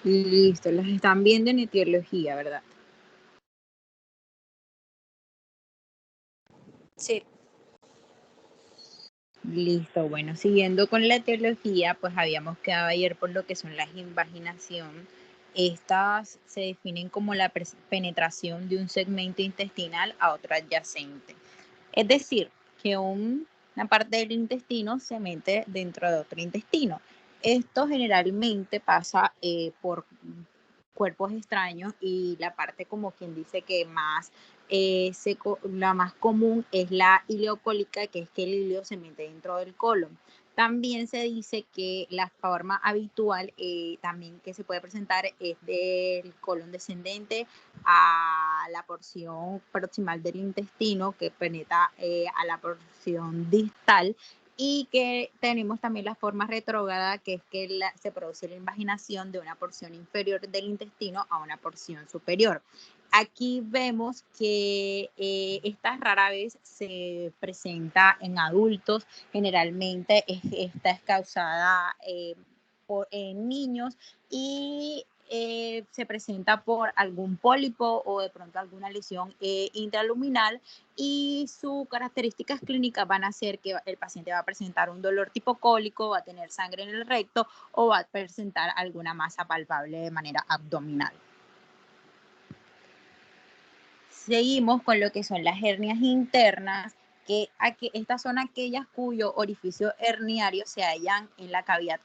Listo, las están viendo en etiología, ¿verdad? Sí. Listo, bueno, siguiendo con la etiología, pues habíamos quedado ayer por lo que son las invaginación. Estas se definen como la penetración de un segmento intestinal a otro adyacente. Es decir, que una parte del intestino se mete dentro de otro intestino. Esto generalmente pasa por cuerpos extraños y la parte como quien dice que más la más común es la ileocólica, que es que el ileo se mete dentro del colon. También se dice que la forma habitual también que se puede presentar es del colon descendente a la porción proximal del intestino que penetra a la porción distal, y que tenemos también la forma retrógrada, que es que se produce la invaginación de una porción inferior del intestino a una porción superior. Aquí vemos que esta rara vez se presenta en adultos, generalmente esta es causada en niños y se presenta por algún pólipo o de pronto alguna lesión intraluminal, y sus características clínicas van a ser que el paciente va a presentar un dolor tipo cólico, va a tener sangre en el recto o va a presentar alguna masa palpable de manera abdominal. Seguimos con lo que son las hernias internas, que estas son aquellas cuyo orificio herniario se hallan en la cavidad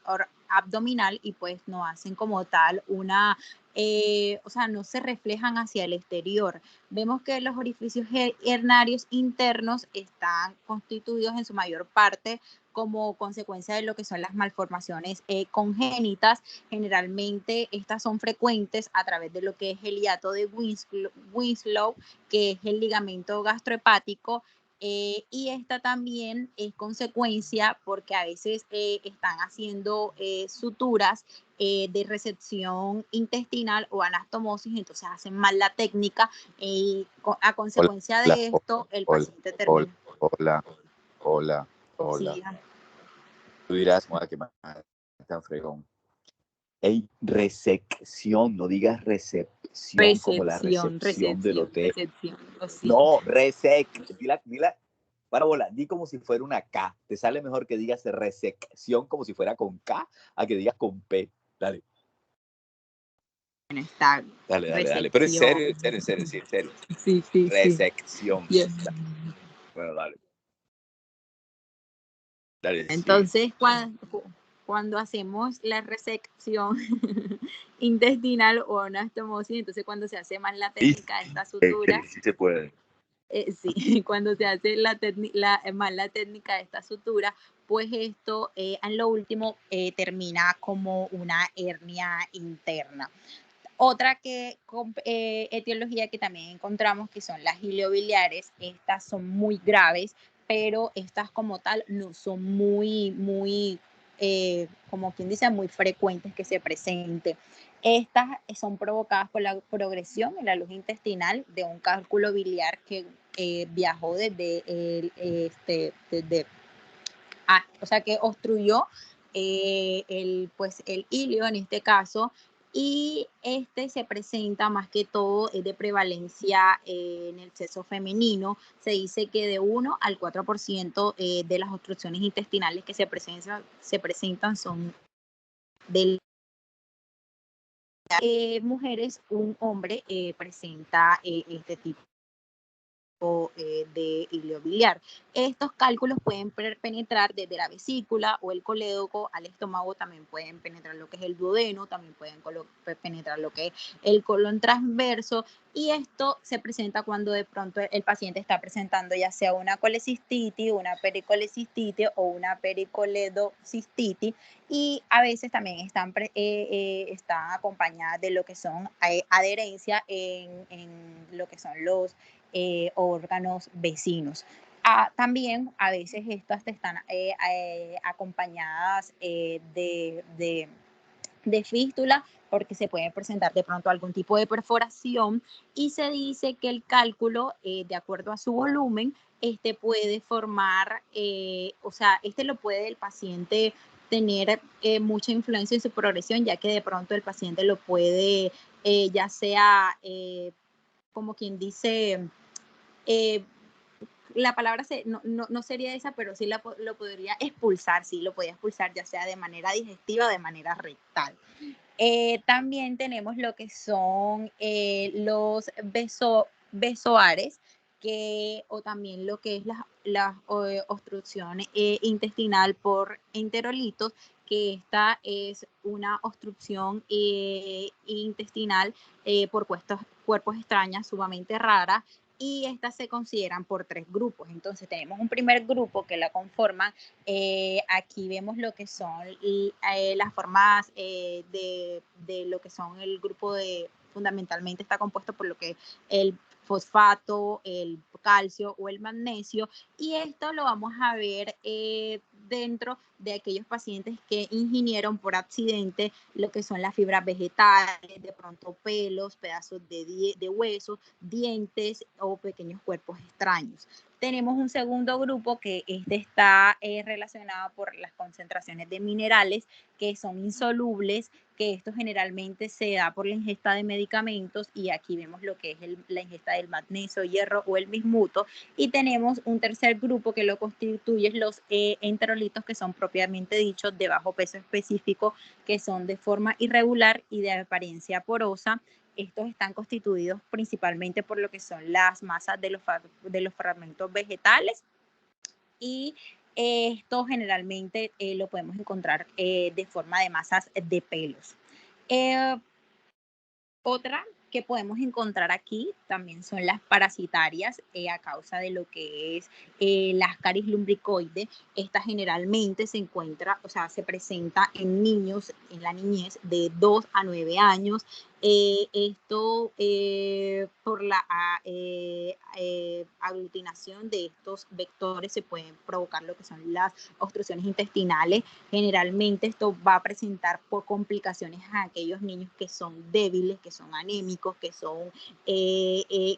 abdominal y pues no hacen como tal o sea, no se reflejan hacia el exterior. Vemos que los orificios hernarios internos están constituidos en su mayor parte como consecuencia de lo que son las malformaciones congénitas. Generalmente estas son frecuentes a través de lo que es el hiato de Winslow, que es el ligamento gastrohepático, y esta también es consecuencia porque a veces están haciendo suturas de resección intestinal o anastomosis, entonces hacen mal la técnica y a consecuencia Hola, de esto el hola, paciente termina. hola. Sí, Tú dirás, que más tan fregón. Ey, resección, no digas recepción como la recepción del hotel. recepción. Sí. No, dila, para bola, di como si fuera una K. Te sale mejor que digas resección como si fuera con K a que digas con P. Dale. Está Dale. Pero es serio. Sí. Resección. Yes. Bueno, dale. Entonces, cuando hacemos la resección intestinal o anastomosis, entonces cuando se hace más la técnica de esta sutura, Sí se puede. sí, cuando se hace más la técnica de esta sutura, pues esto en lo último termina como una hernia interna. Otra etiología que también encontramos, que son las ileobiliares. Estas son muy graves, pero estas como tal no son muy, como quien dice, muy frecuentes que se presenten. Estas son provocadas por la progresión en la luz intestinal de un cálculo biliar que viajó o sea, que obstruyó el ilio en este caso, y este se presenta más que todo de prevalencia en el sexo femenino. Se dice que de 1 al 4% de las obstrucciones intestinales que se presentan son de mujeres. Un hombre presenta este tipo de ileobiliar. Estos cálculos pueden penetrar desde la vesícula o el colédoco al estómago, también pueden penetrar lo que es el duodeno, también pueden penetrar lo que es el colon transverso, y esto se presenta cuando de pronto el paciente está presentando ya sea una colecistitis, una pericolecistitis o una pericoledocistitis, y a veces también están acompañadas de lo que son adherencia en lo que son los órganos vecinos. También a veces estas están acompañadas de fístula, porque se puede presentar de pronto algún tipo de perforación, y se dice que el cálculo, de acuerdo a su volumen, puede formar, o sea, lo puede el paciente tener mucha influencia en su progresión, ya que de pronto el paciente lo puede, ya sea, como quien dice, la palabra no sería esa, pero sí lo podría expulsar, sí, lo podía expulsar ya sea de manera digestiva o de manera rectal. También tenemos lo que son los besoares, o también lo que es la obstrucción intestinal por enterolitos, que esta es una obstrucción intestinal por cuerpos extrañas sumamente rara, y estas se consideran por 3 grupos. Entonces tenemos un primer grupo que la conforman, aquí vemos lo que son las formas de lo que son el grupo fundamentalmente está compuesto por lo que el fosfato, el calcio o el magnesio, y esto lo vamos a ver dentro de aquellos pacientes que ingirieron por accidente lo que son las fibras vegetales, de pronto pelos, pedazos de huesos, dientes o pequeños cuerpos extraños. Tenemos un segundo grupo que está relacionado por las concentraciones de minerales que son insolubles, que esto generalmente se da por la ingesta de medicamentos, y aquí vemos lo que es la ingesta del magnesio, hierro o el bismuto. Y tenemos un tercer grupo que lo constituyen los enterolitos, que son propiamente dichos de bajo peso específico, que son de forma irregular y de apariencia porosa. Estos están constituidos principalmente por lo que son las masas de los fragmentos vegetales, y esto generalmente lo podemos encontrar de forma de masas de pelos. Otra que podemos encontrar aquí también son las parasitarias, a causa de lo que es la Ascaris lumbricoide. Esta generalmente se encuentra, o sea, se presenta en niños, en la niñez de 2 a 9 años. Esto por la aglutinación de estos vectores se pueden provocar lo que son las obstrucciones intestinales. Generalmente esto va a presentar por complicaciones a aquellos niños que son débiles, que son anémicos, que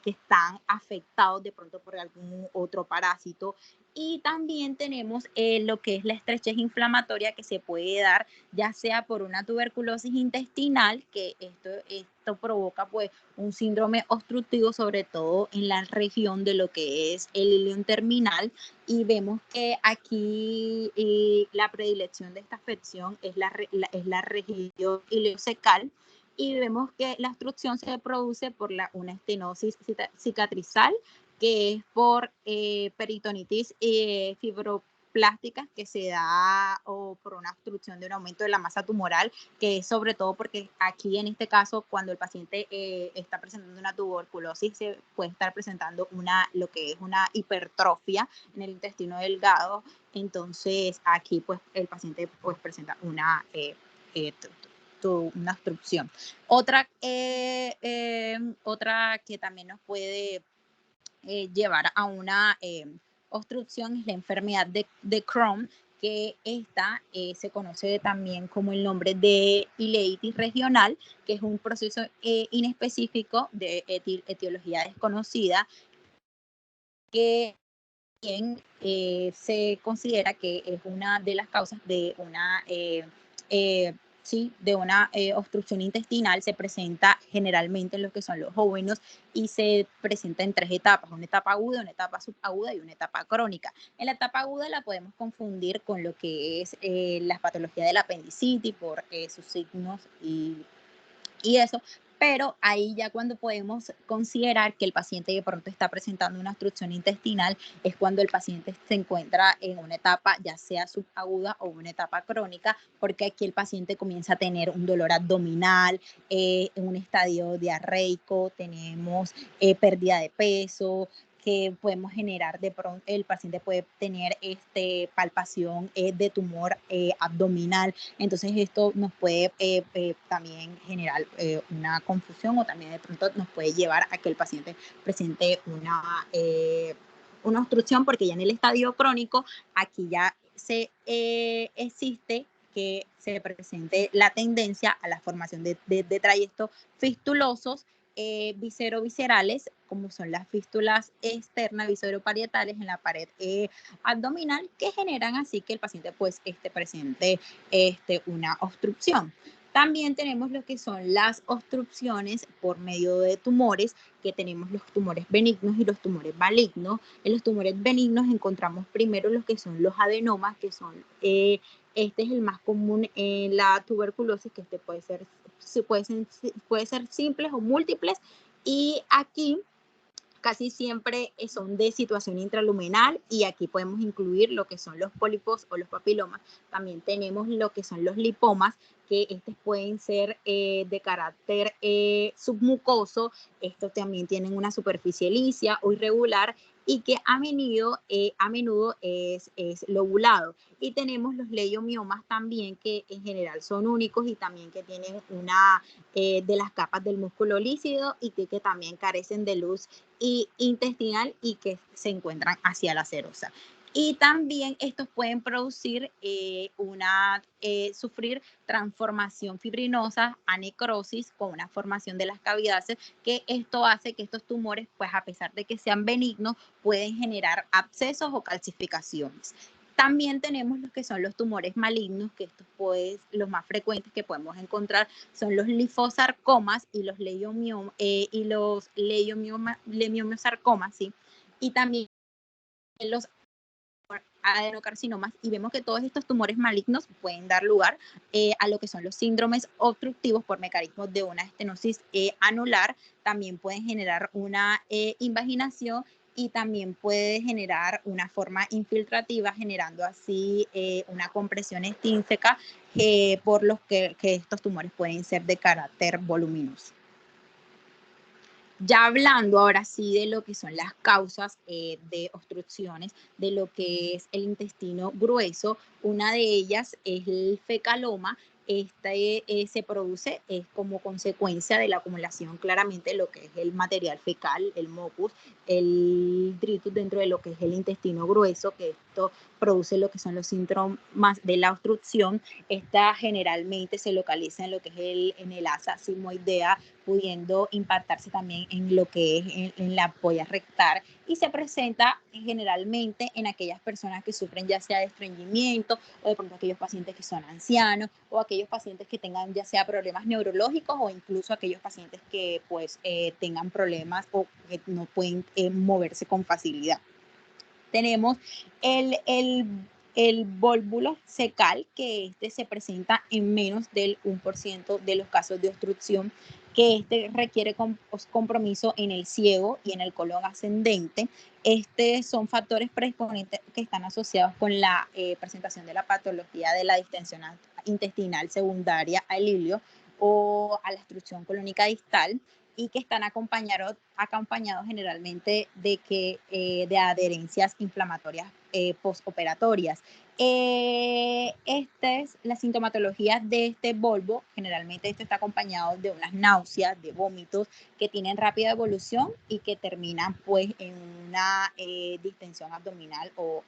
están afectados de pronto por algún otro parásito. Y también tenemos lo que es la estrechez inflamatoria, que se puede dar ya sea por una tuberculosis intestinal, que esto provoca pues un síndrome obstructivo, sobre todo en la región de lo que es el ilion terminal, y vemos que aquí la predilección de esta afección es la región iliocecal, y vemos que la obstrucción se produce por una estenosis cicatrizal, que es por peritonitis fibroplástica, que se da o por una obstrucción de un aumento de la masa tumoral, que es sobre todo porque aquí en este caso, cuando el paciente está presentando una tuberculosis, se puede estar presentando lo que es una hipertrofia en el intestino delgado. Entonces aquí pues el paciente pues presenta una obstrucción. Otra que también nos puede llevar a una obstrucción es la enfermedad de Crohn, que esta se conoce también como el nombre de ileitis regional, que es un proceso inespecífico de etiología desconocida, que también se considera que es una de las causas de una de una obstrucción intestinal. Se presenta generalmente en lo que son los jóvenes y se presenta en 3 etapas: una etapa aguda, una etapa subaguda y una etapa crónica. En la etapa aguda la podemos confundir con lo que es la patología del apendicitis por sus signos y eso, pero ahí ya cuando podemos considerar que el paciente de pronto está presentando una obstrucción intestinal es cuando el paciente se encuentra en una etapa ya sea subaguda o una etapa crónica, porque aquí el paciente comienza a tener un dolor abdominal, en un estadio diarreico, tenemos pérdida de peso, que podemos generar de pronto, el paciente puede tener palpación de tumor abdominal. Entonces esto nos puede también generar una confusión, o también de pronto nos puede llevar a que el paciente presente una obstrucción, porque ya en el estadio crónico aquí ya existe que se presente la tendencia a la formación de trayectos fistulosos, visceroviscerales, como son las fístulas externas visceroparietales en la pared abdominal, que generan así que el paciente pues presente una obstrucción. También tenemos lo que son las obstrucciones por medio de tumores, que tenemos los tumores benignos y los tumores malignos. En los tumores benignos encontramos primero los que son los adenomas, que son, este es el más común en la tuberculosis, que puede ser simples o múltiples, y aquí casi siempre son de situación intraluminal, y aquí podemos incluir lo que son los pólipos o los papilomas. También tenemos lo que son los lipomas, que estos pueden ser de carácter submucoso. Estos también tienen una superficie lisa o irregular, y que a menudo es lobulado. Y tenemos los leiomiomas también, que en general son únicos y también que tienen una de las capas del músculo líquido, y que también carecen de luz intestinal y que se encuentran hacia la serosa. Y también estos pueden producir sufrir transformación fibrinosa a necrosis con una formación de las cavidades, que esto hace que estos tumores, pues a pesar de que sean benignos, pueden generar abscesos o calcificaciones. También tenemos los que son los tumores malignos, que estos pues los más frecuentes que podemos encontrar son los linfosarcomas y los leiomyosarcomas, ¿sí? Y también los adenocarcinomas, y vemos que todos estos tumores malignos pueden dar lugar a lo que son los síndromes obstructivos por mecanismos de una estenosis anular. También pueden generar una invaginación, y también puede generar una forma infiltrativa, generando así una compresión extrínseca, por los que estos tumores pueden ser de carácter voluminoso. Ya hablando ahora sí de lo que son las causas de obstrucciones de lo que es el intestino grueso, una de ellas es el fecaloma. Se produce como consecuencia de la acumulación claramente de lo que es el material fecal, el mucus, el detritus dentro de lo que es el intestino grueso, que esto produce lo que son los síntomas de la obstrucción. Esta generalmente se localiza en lo que es en el asa sigmoidea, pudiendo impactarse también en lo que es en la polla rectal, y se presenta generalmente en aquellas personas que sufren ya sea de estreñimiento, o de pronto aquellos pacientes que son ancianos, o aquellos pacientes que tengan ya sea problemas neurológicos, o incluso aquellos pacientes que pues tengan problemas o que no pueden moverse con facilidad. Tenemos el vólvulo cecal, que se presenta en menos del 1% de los casos de obstrucción, que requiere compromiso en el ciego y en el colon ascendente. Son factores predisponentes que están asociados con la presentación de la patología de la distensión intestinal secundaria al ilio o a la obstrucción colónica distal, y que están acompañados generalmente de adherencias inflamatorias postoperatorias. La sintomatología de este bulbo, generalmente esto está acompañado de unas náuseas, de vómitos que tienen rápida evolución y que terminan pues en una distensión abdominal o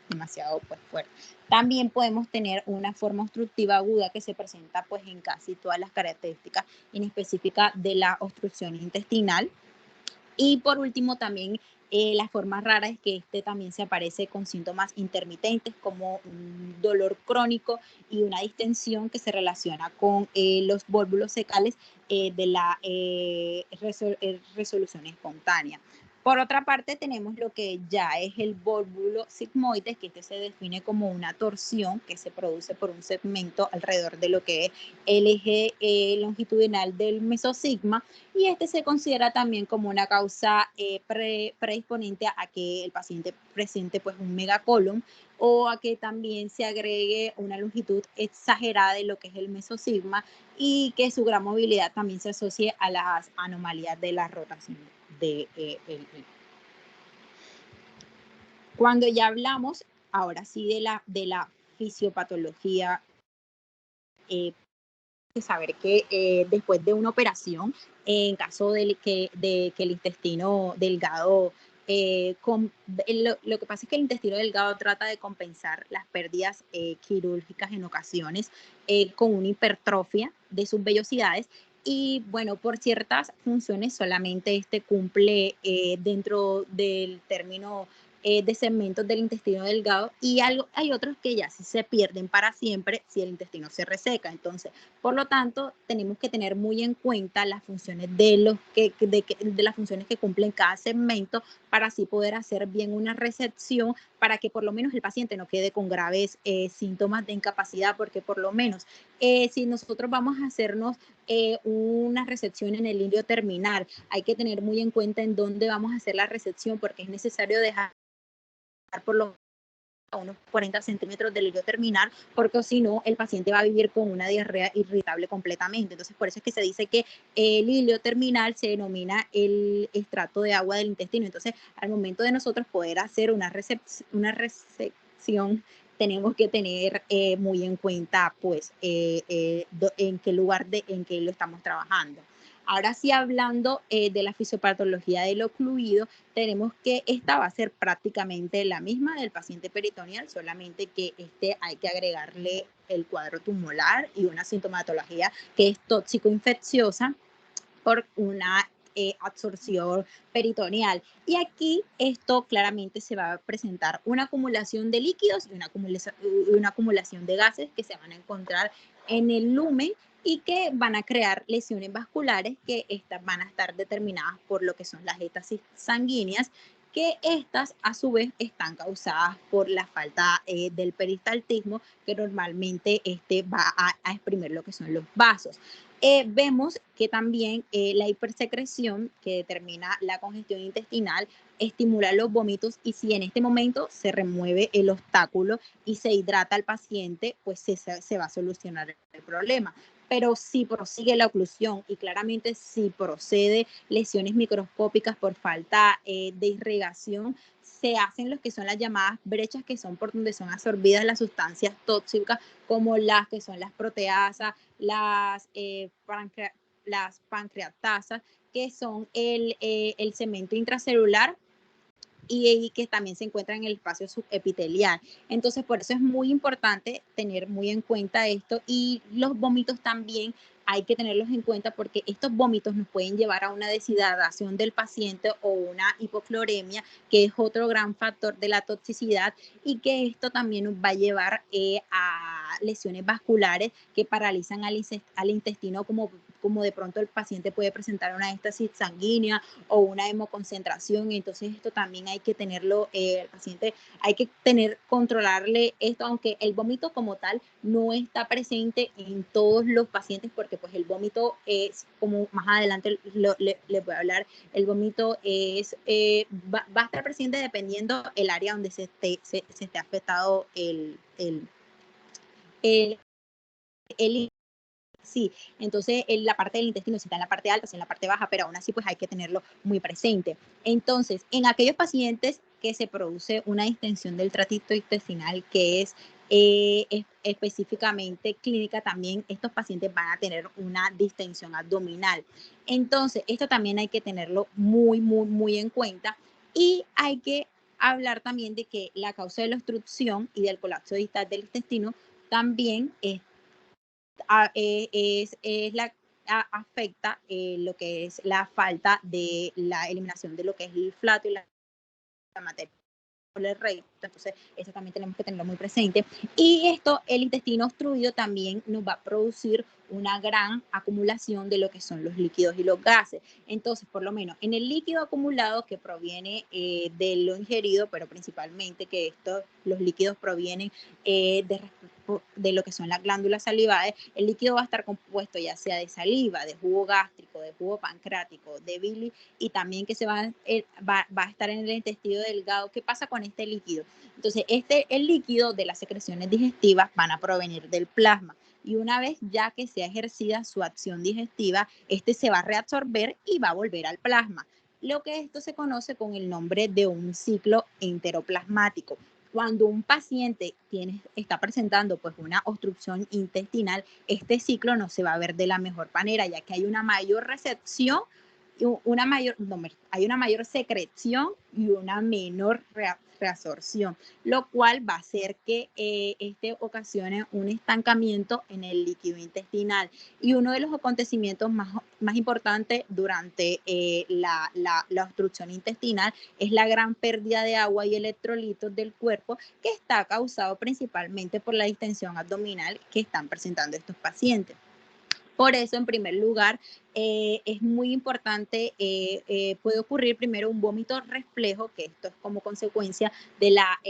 demasiado pues fuerte. También podemos tener una forma obstructiva aguda que se presenta pues en casi todas las características inespecíficas de la obstrucción intestinal. Y por último también la forma rara es que también se aparece con síntomas intermitentes, como un dolor crónico y una distensión que se relaciona con los vólvulos cecales de la resolución espontánea. Por otra parte, tenemos lo que ya es el vólvulo sigmoide, que se define como una torsión que se produce por un segmento alrededor de lo que es el eje longitudinal del mesosigma, y se considera también como una causa predisponente a que el paciente presente pues un megacolon, o a que también se agregue una longitud exagerada de lo que es el mesosigma, y que su gran movilidad también se asocie a las anomalías de la rotación Cuando ya hablamos ahora sí de la fisiopatología, saber que después de una operación, en caso de que el intestino delgado, lo que pasa es que el intestino delgado trata de compensar las pérdidas quirúrgicas en ocasiones con una hipertrofia de sus vellosidades, y bueno, por ciertas funciones solamente cumple dentro del término de segmentos del intestino delgado, y hay otros que ya sí se pierden para siempre si el intestino se reseca. Entonces, por lo tanto, tenemos que tener muy en cuenta las funciones de las funciones que cumplen cada segmento, para así poder hacer bien una resección, para que por lo menos el paciente no quede con graves síntomas de incapacidad, porque por lo menos si nosotros vamos a hacernos una resección en el ilio terminal, hay que tener muy en cuenta en dónde vamos a hacer la resección, porque es necesario dejar por lo a unos 40 centímetros del ilio terminal, porque si no, el paciente va a vivir con una diarrea irritable completamente. Entonces, por eso es que se dice que el ilio terminal se denomina el estrato de agua del intestino. Entonces, al momento de nosotros poder hacer una resección, tenemos que tener muy en cuenta, pues, en qué lugar en qué lo estamos trabajando. Ahora sí, hablando de la fisiopatología del ocluido, tenemos que esta va a ser prácticamente la misma del paciente peritoneal, solamente que hay que agregarle el cuadro tumoral y una sintomatología que es tóxico-infecciosa por una absorción peritoneal. Y aquí esto claramente se va a presentar una acumulación de líquidos y una acumulación de gases que se van a encontrar en el lumen, y que van a crear lesiones vasculares, que estas van a estar determinadas por lo que son las éstasis sanguíneas, que estas a su vez están causadas por la falta del peristaltismo, que normalmente va a exprimir lo que son los vasos. Vemos que también la hipersecreción, que determina la congestión intestinal, estimula los vómitos, y si en este momento se remueve el obstáculo y se hidrata al paciente, pues se va a solucionar el problema. Pero si prosigue la oclusión, y claramente si procede lesiones microscópicas por falta de irrigación, se hacen lo que son las llamadas brechas, que son por donde son absorbidas las sustancias tóxicas, como las que son las proteasas, las pancreatasas, que son el cemento intracelular, y que también se encuentra en el espacio subepitelial. Entonces, por eso es muy importante tener muy en cuenta esto, y los vómitos también hay que tenerlos en cuenta, porque estos vómitos nos pueden llevar a una deshidratación del paciente o una hipocloremia, que es otro gran factor de la toxicidad, y que esto también nos va a llevar a lesiones vasculares que paralizan al intestino, como de pronto el paciente puede presentar una éstasis sanguínea o una hemoconcentración. Entonces esto también hay que tenerlo, el paciente hay que controlarle esto, aunque el vómito como tal no está presente en todos los pacientes, porque pues el vómito es, como más adelante les voy a hablar, el vómito va a estar presente dependiendo el área donde se esté afectado el sí. Entonces, en la parte del intestino, si está en la parte alta, si en la parte baja, pero aún así pues hay que tenerlo muy presente. Entonces, en aquellos pacientes que se produce una distensión del tracto intestinal, que es específicamente clínica, también estos pacientes van a tener una distensión abdominal. Entonces, esto también hay que tenerlo muy, muy, muy en cuenta, y hay que hablar también de que la causa de la obstrucción y del colapso distal del intestino también afecta lo que es la falta de la eliminación de lo que es el flato y la materia por el recto. Entonces, eso también tenemos que tenerlo muy presente. Y esto, el intestino obstruido también nos va a producir una gran acumulación de lo que son los líquidos y los gases. Entonces, por lo menos en el líquido acumulado, que proviene de lo ingerido, pero principalmente que los líquidos provienen de lo que son las glándulas salivales, el líquido va a estar compuesto ya sea de saliva, de jugo gástrico, de jugo pancreático, de bilis, y también que va a estar en el intestino delgado. ¿Qué pasa con este líquido? Entonces, el líquido de las secreciones digestivas van a provenir del plasma, y una vez ya que sea ejercida su acción digestiva, se va a reabsorber y va a volver al plasma. Lo que esto se conoce con el nombre de un ciclo enteroplasmático. Cuando un paciente está presentando pues una obstrucción intestinal, este ciclo no se va a ver de la mejor manera, ya que hay una mayor hay una mayor secreción y una menor reabsorción, lo cual va a hacer que ocasione un estancamiento en el líquido intestinal. Y uno de los acontecimientos más importantes durante la obstrucción intestinal es la gran pérdida de agua y electrolitos del cuerpo, que está causado principalmente por la distensión abdominal que están presentando estos pacientes. Por eso, en primer lugar, es muy importante, puede ocurrir primero un vómito reflejo, que esto es como consecuencia de la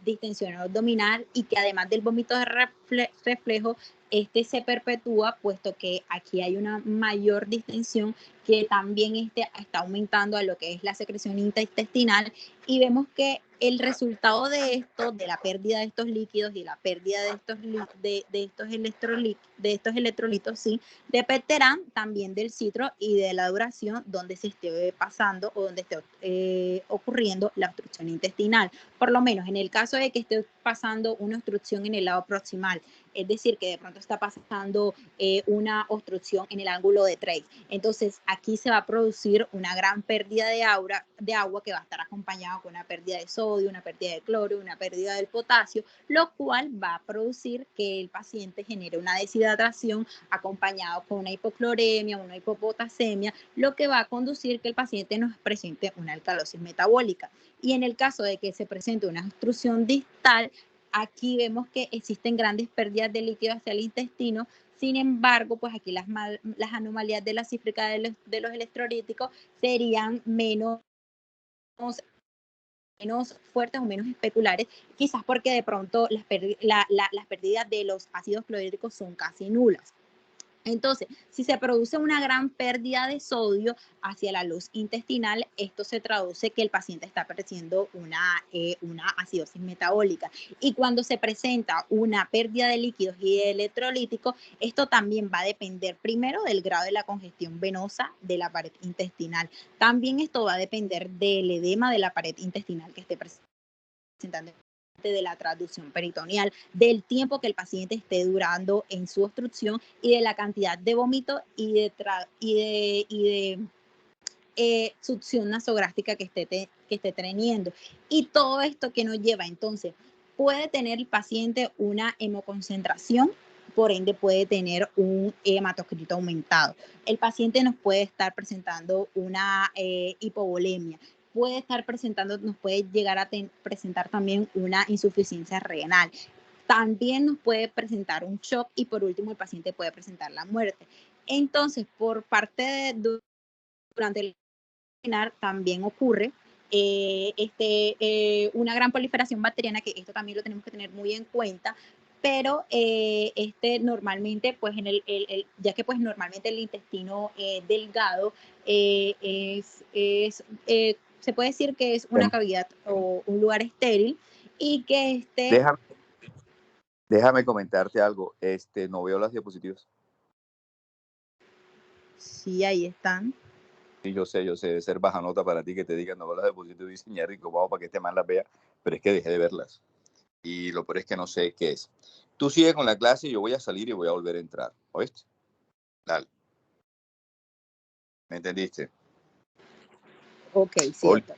distensión abdominal, y que además del vómito reflejo, este se perpetúa, puesto que aquí hay una mayor distensión que también está aumentando a lo que es la secreción intestinal, y vemos que el resultado de esto, de la pérdida de estos líquidos y la pérdida de estos electrolitos, sí, dependerán también del ciclo y de la duración donde se esté pasando o donde esté ocurriendo la obstrucción intestinal. Por lo menos en el caso de que esté pasando una obstrucción en el lado proximal, es decir, que de pronto está pasando una obstrucción en el ángulo de Treace. Entonces, aquí se va a producir una gran pérdida de agua que va a estar acompañada con una pérdida de sodio, una pérdida de cloro, una pérdida del potasio, lo cual va a producir que el paciente genere una deshidratación acompañado con una hipocloremia, una hipopotasemia, lo que va a conducir que el paciente nos presente una alcalosis metabólica. Y en el caso de que se presente una obstrucción distal, aquí vemos que existen grandes pérdidas de líquido hacia el intestino. Sin embargo, pues aquí las anomalías de la cífrica de los electrolíticos serían menos fuertes o menos especulares, quizás porque de pronto las pérdidas de los ácidos clorhídricos son casi nulas. Entonces, si se produce una gran pérdida de sodio hacia la luz intestinal, esto se traduce que el paciente está padeciendo una acidosis metabólica. Y cuando se presenta una pérdida de líquidos y de electrolíticos, esto también va a depender primero del grado de la congestión venosa de la pared intestinal. También esto va a depender del edema de la pared intestinal que esté presentando, de la transducción peritoneal, del tiempo que el paciente esté durando en su obstrucción y de la cantidad de vómito y de succión nasográfica que esté teniendo. Y todo esto que nos lleva, entonces, puede tener el paciente una hemoconcentración, por ende puede tener un hematocrito aumentado. El paciente nos puede estar presentando una hipovolemia, nos puede llegar a presentar también una insuficiencia renal. También nos puede presentar un shock y por último el paciente puede presentar la muerte. Entonces, por parte durante el también ocurre una gran proliferación bacteriana, que esto también lo tenemos que tener muy en cuenta, pero normalmente, pues ya que pues normalmente el intestino delgado se puede decir que es una cavidad o un lugar estéril, y que Déjame comentarte algo. No veo las diapositivas. Sí, ahí están. Sí, yo sé, debe ser baja nota para ti que te digan no veo las diapositivas, diseñar y cómo para que este man las vea, pero es que dejé de verlas. Y lo peor es que no sé qué es. Tú sigue con la clase y yo voy a salir y voy a volver a entrar. ¿Oíste? Dale. ¿Me entendiste? Ok, cierto.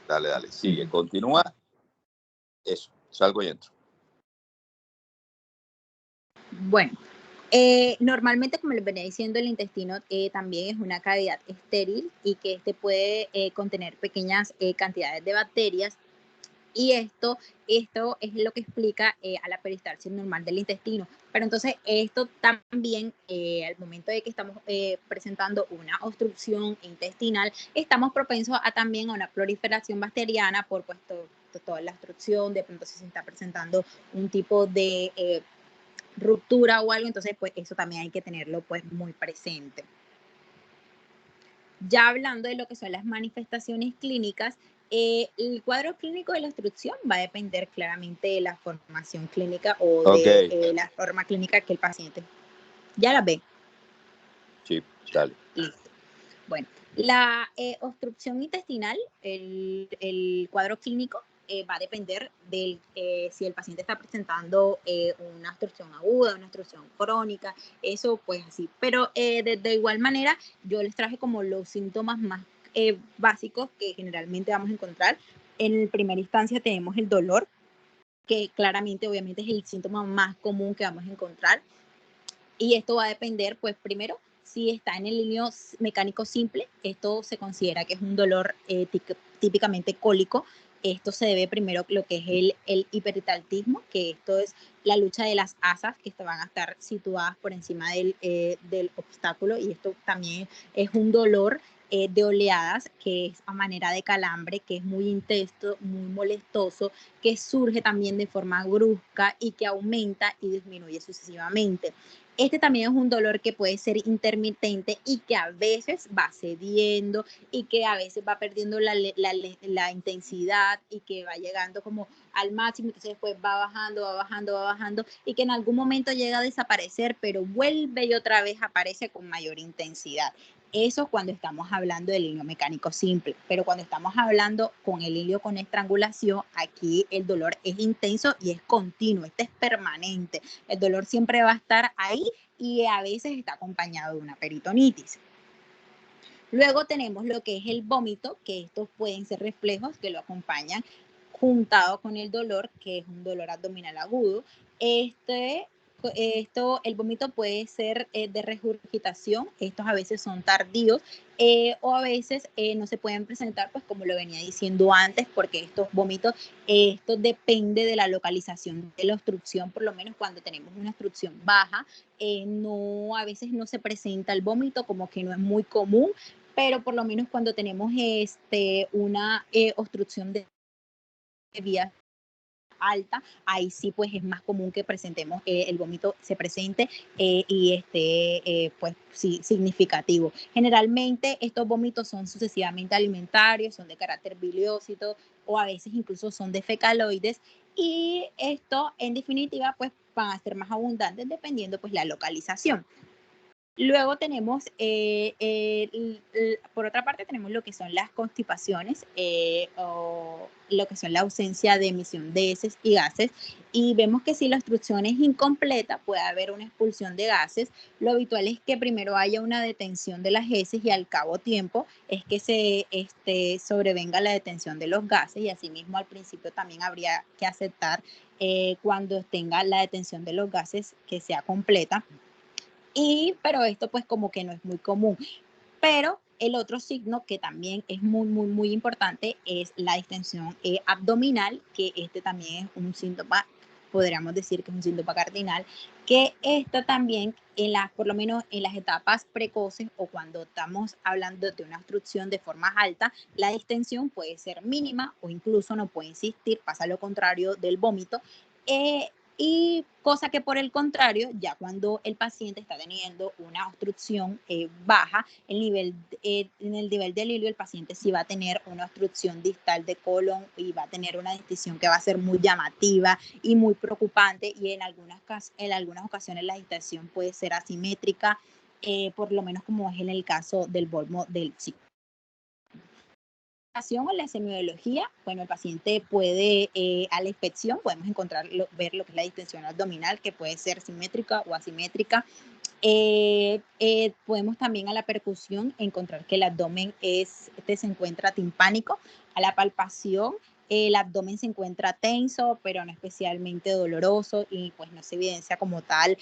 Dale, sigue, continúa. Eso, salgo y entro. Bueno, normalmente, como les venía diciendo, el intestino también es una cavidad estéril, y que puede contener pequeñas cantidades de bacterias, y esto es lo que explica a la peristalsis normal del intestino. Pero entonces esto también, al momento de que estamos presentando una obstrucción intestinal, estamos propensos también a una proliferación bacteriana por toda la obstrucción. De pronto, si se está presentando un tipo de ruptura o algo, entonces pues eso también hay que tenerlo pues muy presente. Ya hablando de lo que son las manifestaciones clínicas, el cuadro clínico de la obstrucción va a depender claramente de la formación clínica o de la forma clínica que el paciente ya la ve. Sí, dale. Listo. Bueno, la obstrucción intestinal, el cuadro clínico va a depender de si el paciente está presentando una obstrucción aguda, una obstrucción crónica, eso pues así. Pero de igual manera, yo les traje como los síntomas más básicos que generalmente vamos a encontrar En primera instancia tenemos el dolor, que claramente, obviamente, es el síntoma más común que vamos a encontrar. Y esto va a depender, pues primero, si está en el líquido mecánico simple, esto se considera que es un dolor típicamente cólico. Esto se debe primero lo que es el hipertaltismo, que esto es la lucha de las asas que van a estar situadas por encima del obstáculo, y esto también es un dolor de oleadas, que es a manera de calambre, que es muy intenso, muy molestoso, que surge también de forma brusca y que aumenta y disminuye sucesivamente. Este también es un dolor que puede ser intermitente y que a veces va cediendo y que a veces va perdiendo la intensidad y que va llegando como al máximo, entonces después va bajando, va bajando, va bajando, y que en algún momento llega a desaparecer, pero vuelve y otra vez aparece con mayor intensidad. Eso cuando estamos hablando del hilio mecánico simple, pero cuando estamos hablando con el hilio con estrangulación, aquí el dolor es intenso y es continuo, este es permanente. El dolor siempre va a estar ahí y a veces está acompañado de una peritonitis. Luego tenemos lo que es el vómito, que estos pueden ser reflejos que lo acompañan juntado con el dolor, que es un dolor abdominal agudo. El vómito puede ser de regurgitación, estos a veces son tardíos, o a veces no se pueden presentar, pues como lo venía diciendo antes, porque estos vómitos, esto depende de la localización de la obstrucción. Por lo menos cuando tenemos una obstrucción baja, a veces no se presenta el vómito, como que no es muy común, pero por lo menos cuando tenemos una obstrucción de vías alta, ahí sí pues es más común que presentemos, el vómito se presente y esté pues sí, significativo. Generalmente estos vómitos son sucesivamente alimentarios, son de carácter biliócito o a veces incluso son de fecaloides, y esto en definitiva pues van a ser más abundantes dependiendo pues la localización. Luego tenemos, por otra parte, tenemos lo que son las constipaciones, o lo que son la ausencia de emisión de heces y gases, y vemos que si la obstrucción es incompleta, puede haber una expulsión de gases. Lo habitual es que primero haya una detención de las heces y al cabo tiempo es que se sobrevenga la detención de los gases, y asimismo al principio también habría que aceptar cuando tenga la detención de los gases que sea completa. Pero esto pues como que no es muy común. Pero el otro signo que también es muy, muy, muy importante es la distensión abdominal, que este también es un síntoma, podríamos decir que es un síntoma cardinal, que esto también, por lo menos en las etapas precoces o cuando estamos hablando de una obstrucción de forma alta, la distensión puede ser mínima o incluso no puede existir, pasa lo contrario del vómito. Eh, y cosa que por el contrario, ya cuando el paciente está teniendo una obstrucción baja, en el nivel del hilio, el paciente sí va a tener una obstrucción distal de colon y va a tener una distensión que va a ser muy llamativa y muy preocupante, y en algunas ocasiones la distensión puede ser asimétrica, por lo menos como es en el caso del volmo del psico. En la semiología, bueno, el paciente puede, a la inspección, podemos ver lo que es la distensión abdominal, que puede ser simétrica o asimétrica. Podemos también a la percusión encontrar que el abdomen se encuentra timpánico. A la palpación, el abdomen se encuentra tenso, pero no especialmente doloroso, y pues no se evidencia como tal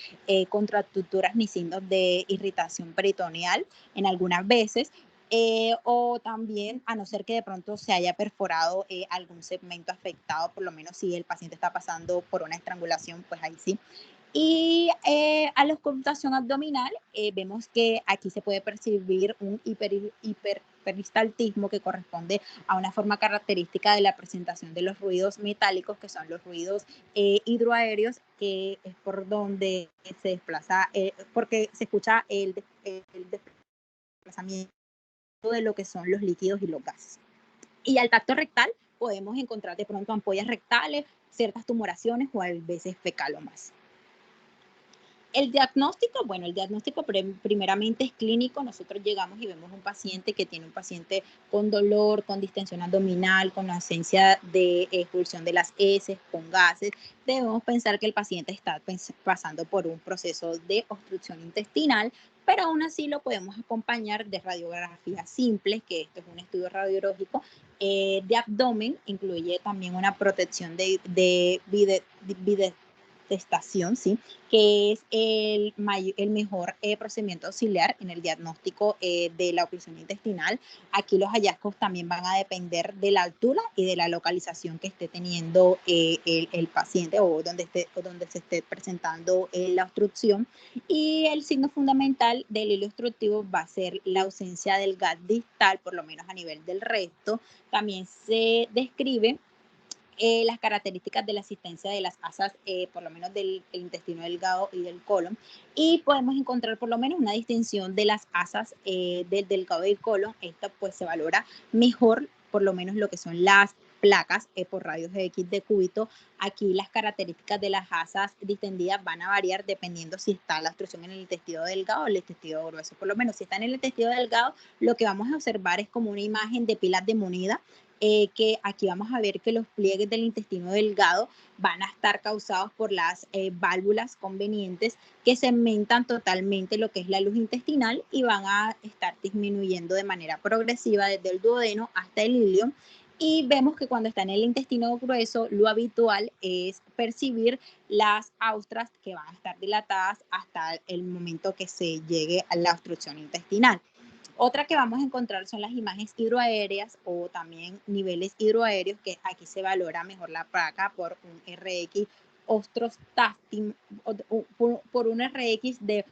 contracturas ni signos de irritación peritoneal en algunas veces. O también, a no ser que de pronto se haya perforado algún segmento afectado, por lo menos si el paciente está pasando por una estrangulación, pues ahí sí. Y a la auscultación abdominal, vemos que aquí se puede percibir un hiperperistaltismo que corresponde a una forma característica de la presentación de los ruidos metálicos, que son los ruidos hidroaéreos, que es por donde se desplaza, porque se escucha el desplazamiento de lo que son los líquidos y los gases. Y al tacto rectal podemos encontrar de pronto ampollas rectales, ciertas tumoraciones o a veces fecalomas. El diagnóstico, bueno, el diagnóstico primeramente es clínico. Nosotros llegamos y vemos un paciente que tiene un paciente con dolor, con distensión abdominal, con ausencia de expulsión de las heces, con gases. Debemos pensar que el paciente está pasando por un proceso de obstrucción intestinal, pero aún así lo podemos acompañar de radiografías simples, que esto es un estudio radiológico de abdomen, incluye también una protección de estación, ¿sí? Que es el mejor procedimiento auxiliar en el diagnóstico de la oclusión intestinal. Aquí los hallazgos también van a depender de la altura y de la localización que esté teniendo el paciente o donde se esté presentando la obstrucción. Y el signo fundamental del hilo obstructivo va a ser la ausencia del gas distal, por lo menos a nivel del recto. También se describe las características de la asistencia de las asas, por lo menos del intestino delgado y del colon, y podemos encontrar por lo menos una distinción de las asas del delgado y del colon. Esta pues se valora mejor, por lo menos lo que son las placas por radios X de cúbito. Aquí las características de las asas distendidas van a variar dependiendo si está la obstrucción en el intestino delgado o el intestino grueso. Por lo menos si está en el intestino delgado, lo que vamos a observar es como una imagen de pilas de moneda, que aquí vamos a ver que los pliegues del intestino delgado van a estar causados por las válvulas convenientes que segmentan totalmente lo que es la luz intestinal y van a estar disminuyendo de manera progresiva desde el duodeno hasta el ilion. Y vemos que cuando está en el intestino grueso, lo habitual es percibir las austras que van a estar dilatadas hasta el momento que se llegue a la obstrucción intestinal. Otra que vamos a encontrar son las imágenes hidroaéreas o también niveles hidroaéreos, que aquí se valora mejor la placa por un RX por un RX de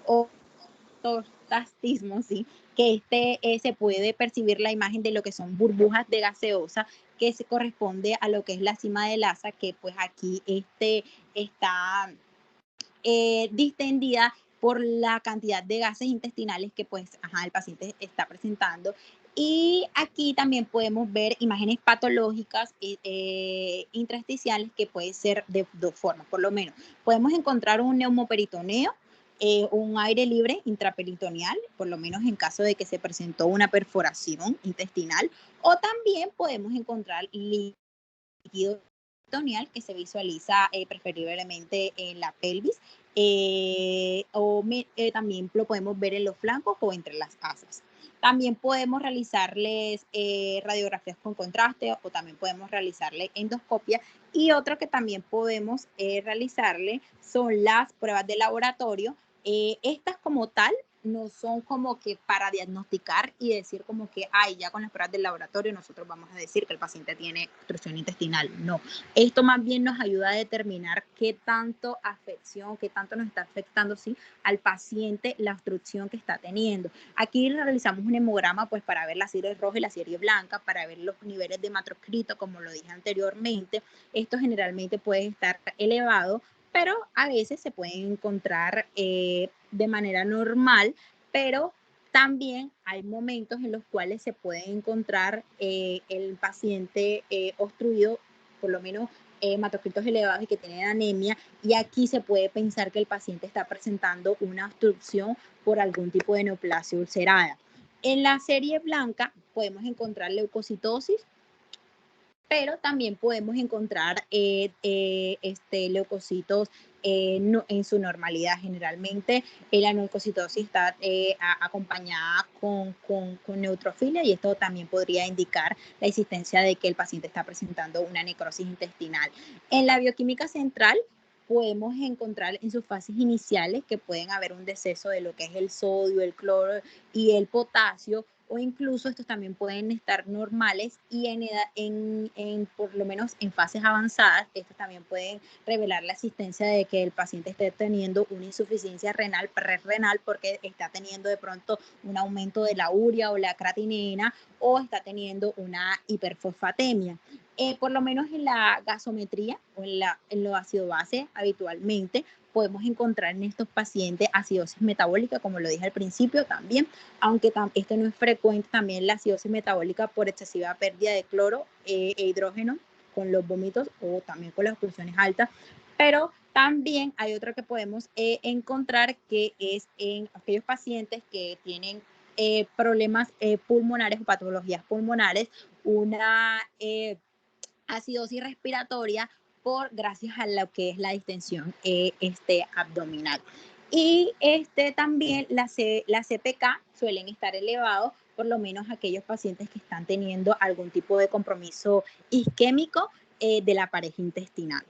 ortostatismo, ¿sí? Que se puede percibir la imagen de lo que son burbujas de gaseosa, que se corresponde a lo que es la cima del asa, que pues aquí está distendida por la cantidad de gases intestinales que pues el paciente está presentando. Y aquí también podemos ver imágenes patológicas intrasticiales, que puede ser de dos formas, por lo menos. Podemos encontrar un neumoperitoneo, un aire libre intraperitoneal, por lo menos en caso de que se presentó una perforación intestinal, o también podemos encontrar líquido peritoneal que se visualiza preferiblemente en la pelvis, también lo podemos ver en los flancos o entre las asas. También podemos realizarles radiografías con contraste, o también podemos realizarle endoscopia. Y otro que también podemos realizarle son las pruebas de laboratorio. Estas como tal no son como que para diagnosticar y decir como que, ay, ya con las pruebas del laboratorio nosotros vamos a decir que el paciente tiene obstrucción intestinal. No, esto más bien nos ayuda a determinar qué tanto afección, qué tanto nos está afectando, ¿sí?, al paciente la obstrucción que está teniendo. Aquí realizamos un hemograma pues para ver la serie roja y la serie blanca, para ver los niveles de hematocrito, como lo dije anteriormente. Esto generalmente puede estar elevado, pero a veces se pueden encontrar de manera normal, pero también hay momentos en los cuales se puede encontrar el paciente obstruido, por lo menos hematocritos elevados y que tienen anemia, y aquí se puede pensar que el paciente está presentando una obstrucción por algún tipo de neoplasia ulcerada. En la serie blanca podemos encontrar leucocitosis, pero también podemos encontrar leucocitos en su normalidad. Generalmente la leucocitosis está acompañada con neutrofilia, y esto también podría indicar la existencia de que el paciente está presentando una necrosis intestinal. En la bioquímica central podemos encontrar en sus fases iniciales que pueden haber un deceso de lo que es el sodio, el cloro y el potasio, o incluso estos también pueden estar normales, y por lo menos en fases avanzadas, estos también pueden revelar la existencia de que el paciente esté teniendo una insuficiencia renal, prerrenal, porque está teniendo de pronto un aumento de la urea o la creatinina, o está teniendo una hiperfosfatemia. Por lo menos en la gasometría o en los ácido base, habitualmente podemos encontrar en estos pacientes acidosis metabólica, como lo dije al principio también, aunque esto no es frecuente, también la acidosis metabólica por excesiva pérdida de cloro e hidrógeno con los vómitos o también con las oclusiones altas, pero también hay otra que podemos encontrar, que es en aquellos pacientes que tienen problemas pulmonares o patologías pulmonares, una acidosis respiratoria gracias a lo que es la distensión abdominal. Y también la CPK suelen estar elevados, por lo menos aquellos pacientes que están teniendo algún tipo de compromiso isquémico de la pared intestinal.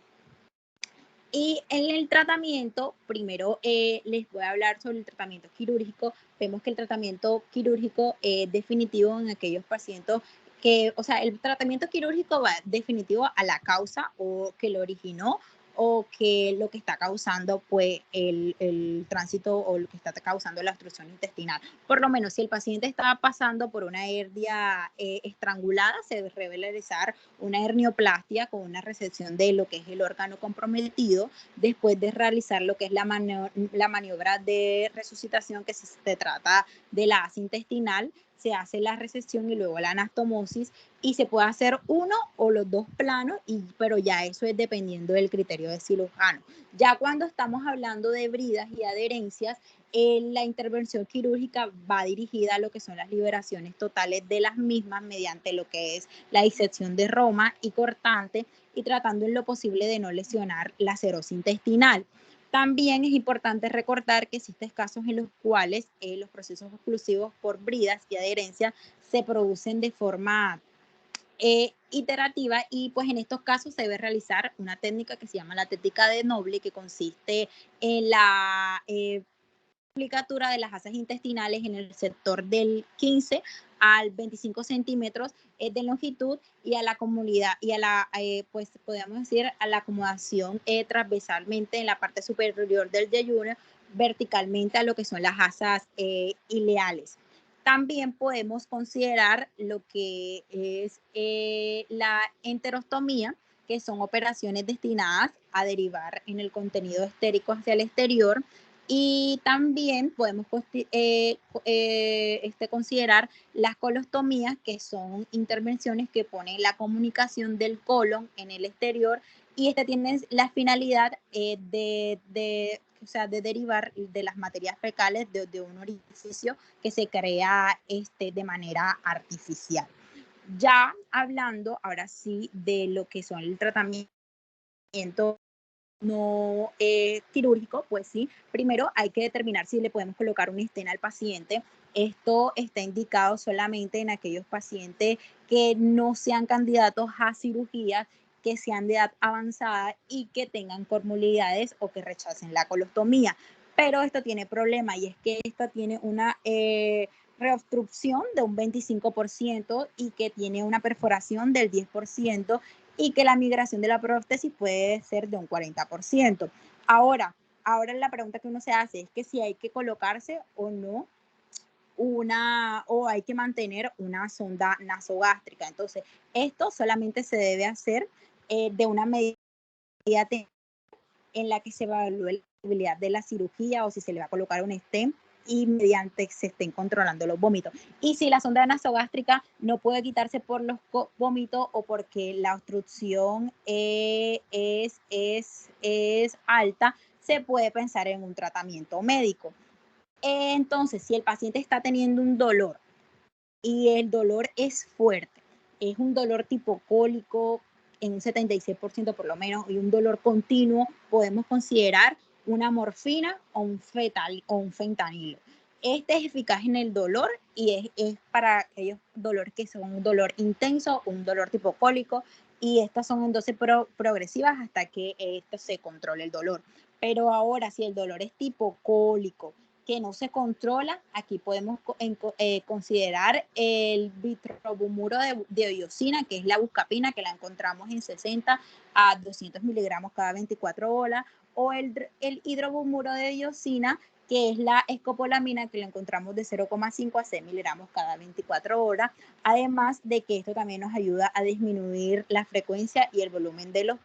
Y en el tratamiento, primero les voy a hablar sobre el tratamiento quirúrgico. Vemos que el tratamiento quirúrgico es definitivo en aquellos pacientes que, o sea, el tratamiento quirúrgico va definitivo a la causa o que lo originó o que lo que está causando pues el tránsito o lo que está causando la obstrucción intestinal. Por lo menos si el paciente está pasando por una hernia estrangulada, se debe realizar una hernioplastia con una resección de lo que es el órgano comprometido, después de realizar lo que es la maniobra de resucitación, que se trata de la asa intestinal, se hace la resección y luego la anastomosis, y se puede hacer uno o los dos planos, pero ya eso es dependiendo del criterio del cirujano. Ya cuando estamos hablando de bridas y adherencias, la intervención quirúrgica va dirigida a lo que son las liberaciones totales de las mismas mediante lo que es la disección de roma y cortante, y tratando en lo posible de no lesionar la serosis intestinal. También es importante recordar que existen casos en los cuales los procesos oclusivos por bridas y adherencias se producen de forma iterativa, y pues en estos casos se debe realizar una técnica que se llama la técnica de Noble, que consiste en la aplicatura de las asas intestinales en el sector del 15 al 25 centímetros de longitud, y a la comunidad y a la, pues podríamos decir, a la acomodación transversalmente en la parte superior del yeyuno, verticalmente a lo que son las asas ileales. También podemos considerar lo que es la enterostomía, que son operaciones destinadas a derivar en el contenido estérico hacia el exterior. Y también podemos considerar las colostomías, que son intervenciones que ponen la comunicación del colon en el exterior, y tiene la finalidad o sea, de derivar de las materias fecales de un orificio que se crea de manera artificial. Ya hablando ahora sí de lo que son el tratamiento no quirúrgico, pues sí, primero hay que determinar si le podemos colocar un estén al paciente. Esto está indicado solamente en aquellos pacientes que no sean candidatos a cirugías, que sean de edad avanzada y que tengan comorbilidades o que rechacen la colostomía. Pero esto tiene problema, y es que esto tiene una reobstrucción de un 25% y que tiene una perforación del 10%, y que la migración de la prótesis puede ser de un 40%. Ahora la pregunta que uno se hace es que si hay que colocarse o no o hay que mantener una sonda nasogástrica. Entonces, esto solamente se debe hacer de una medida en la que se evalúe la posibilidad de la cirugía o si se le va a colocar un stent, y mediante se estén controlando los vómitos. Y si la sonda nasogástrica no puede quitarse por los vómitos o porque la obstrucción es alta, se puede pensar en un tratamiento médico. Entonces, si el paciente está teniendo un dolor y el dolor es fuerte, es un dolor tipo cólico en un 76% por lo menos, y un dolor continuo, podemos considerar una morfina o un fentanilo. Este es eficaz en el dolor y es para aquellos dolores que son un dolor intenso, un dolor tipo cólico, y estas son en dosis progresivas hasta que esto se controle el dolor. Pero ahora, si el dolor es tipo cólico, que no se controla, aquí podemos considerar el bitrobumuro de diosina, que es la buscapina, que la encontramos en 60 a 200 miligramos cada 24 horas, o el hidrobumuro de diosina, que es la escopolamina, que la encontramos de 0,5 a 6 miligramos cada 24 horas, además de que esto también nos ayuda a disminuir la frecuencia y el volumen de los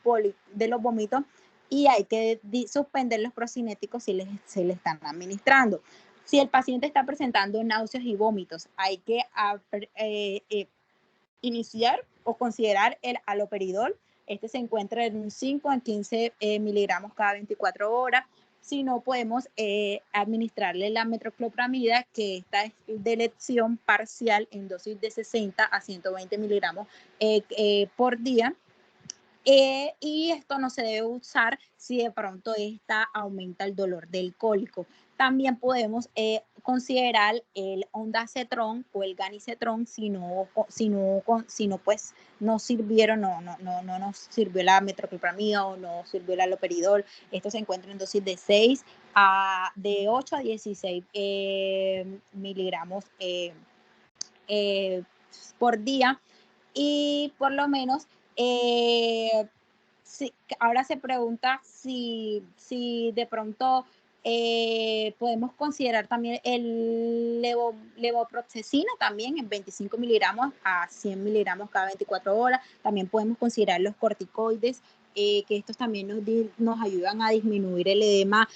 vómitos, y hay que suspender los procinéticos si se le están administrando. Si el paciente está presentando náuseas y vómitos, hay que iniciar o considerar el haloperidol. Este se encuentra en un 5 a 15 miligramos cada 24 horas. Si no, podemos administrarle la metoclopramida, que esta es de elección parcial en dosis de 60 a 120 miligramos por día. Y esto no se debe usar si de pronto esta aumenta el dolor del cólico. También podemos considerar el ondansetron o el ganisetron si no pues no sirvieron, no nos sirvió la metoclopramida o no sirvió el haloperidol. Esto se encuentra en dosis de 8 a 16 miligramos por día, y por lo menos sí, ahora se pregunta si de pronto podemos considerar también el levoproxecina también en 25 miligramos a 100 miligramos cada 24 horas. También podemos considerar los corticoides, que estos también nos ayudan a disminuir el edema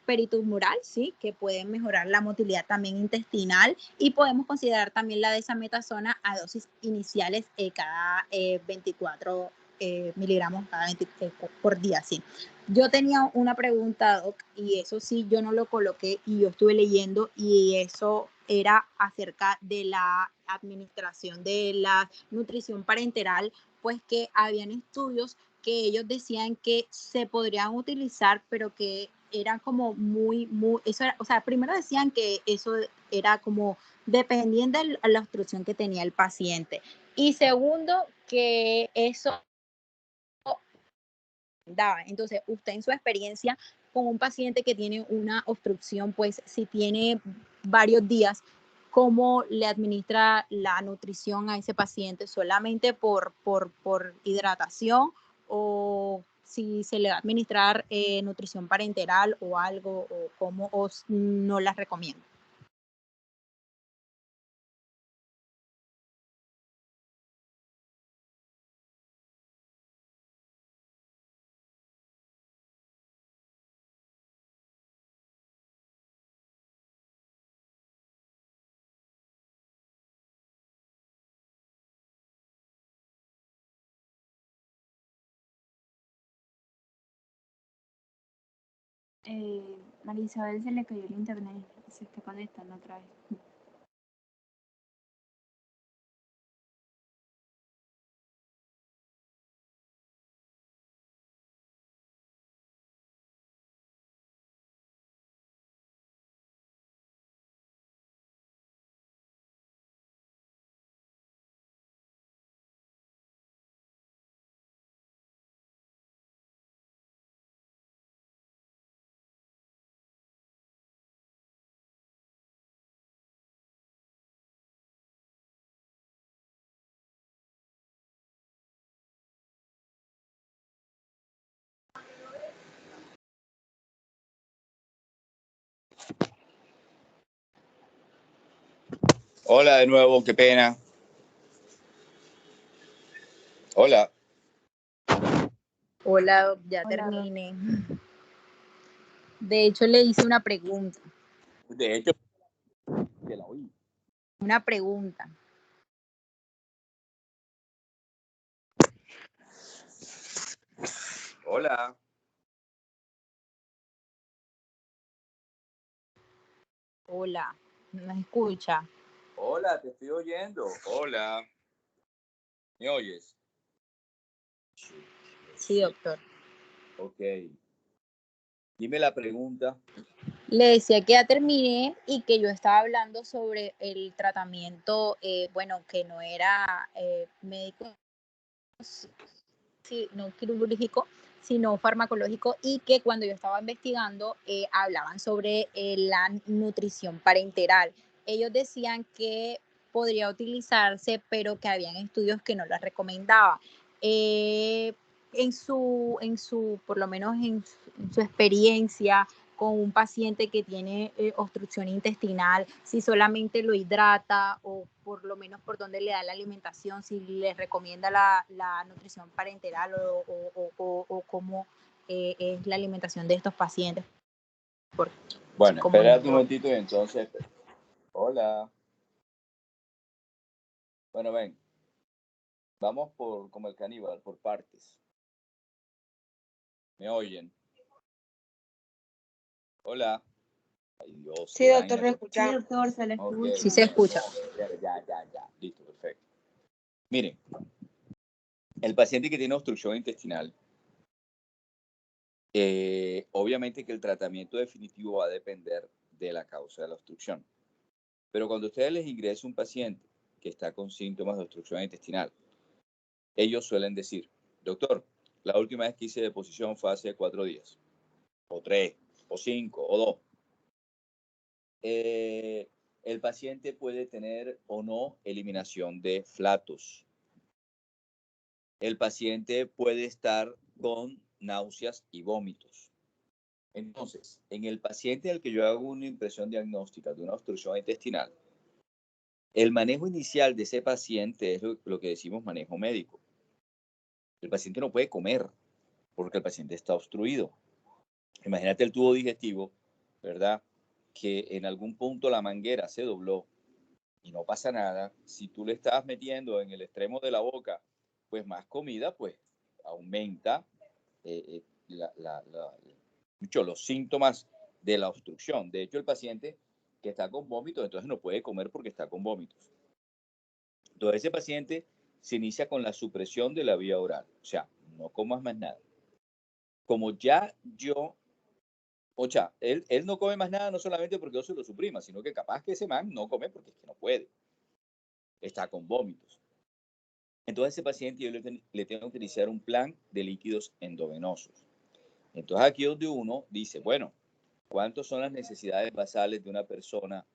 peritumoral, ¿sí? Que pueden mejorar la motilidad también intestinal, y podemos considerar también la desametasona a dosis iniciales cada 24 miligramos cada 20, por día, sí. Yo tenía una pregunta, Doc, y eso sí, yo no lo coloqué y yo estuve leyendo, y eso era acerca de la administración de la nutrición parenteral, pues que habían estudios que ellos decían que se podrían utilizar, pero que eran como eso era, o sea, primero decían que eso era como dependiendo de la obstrucción que tenía el paciente, y segundo, que eso daba. Entonces, usted en su experiencia con un paciente que tiene una obstrucción, pues si tiene varios días, ¿cómo le administra la nutrición a ese paciente? ¿Solamente por hidratación, o si se le va a administrar nutrición parenteral o algo, o cómo, o no las recomiendo? María Isabel, se le cayó el internet, se está conectando otra vez. Hola de nuevo, qué pena. Hola. Hola, ya terminé. De hecho, le hice una pregunta. De hecho, que la oí. Una pregunta. Hola. Hola, ¿me escucha? Hola, te estoy oyendo. Hola. ¿Me oyes? Sí, doctor. Ok. Dime la pregunta. Le decía que ya terminé y que yo estaba hablando sobre el tratamiento, bueno, que no era médico, sí, no quirúrgico, sino farmacológico, y que cuando yo estaba investigando hablaban sobre la nutrición parenteral. Ellos decían que podría utilizarse, pero que habían estudios que no las recomendaba. Por lo menos en su experiencia con un paciente que tiene obstrucción intestinal, si solamente lo hidrata, o por lo menos por dónde le da la alimentación, si le recomienda la nutrición parenteral, o cómo es la alimentación de estos pacientes. Bueno, espérate un momentito y entonces. Hola. Bueno, ven. Vamos por, como el caníbal, por partes. ¿Me oyen? Hola. Ay, Dios, Sí, doctor, lo escuchamos. Sí, doctor, se le escucha. escucha. Sí se escucha. Ya. Listo, perfecto. Miren, el paciente que tiene obstrucción intestinal, obviamente que el tratamiento definitivo va a depender de la causa de la obstrucción. Pero cuando ustedes les ingresa un paciente que está con síntomas de obstrucción intestinal, ellos suelen decir, doctor, la última vez que hice deposición fue hace 4 días, o 3, o 5, o 2. El paciente puede tener o no eliminación de flatos. El paciente puede estar con náuseas y vómitos. Entonces, en el paciente al que yo hago una impresión diagnóstica de una obstrucción intestinal, el manejo inicial de ese paciente es lo que decimos manejo médico. El paciente no puede comer porque el paciente está obstruido. Imagínate el tubo digestivo, ¿verdad? Que en algún punto la manguera se dobló y no pasa nada. Si tú le estás metiendo en el extremo de la boca, pues más comida, pues aumenta los síntomas de la obstrucción. De hecho, el paciente que está con vómitos, entonces no puede comer porque está con vómitos. Entonces, ese paciente se inicia con la supresión de la vía oral. O sea, no comas más nada. Como él no come más nada no solamente porque yo se lo suprima, sino que capaz que ese man no come porque es que no puede. Está con vómitos. Entonces, ese paciente yo le tengo que iniciar un plan de líquidos endovenosos. Entonces, aquí es donde uno dice, bueno, ¿cuántas son las necesidades basales de una persona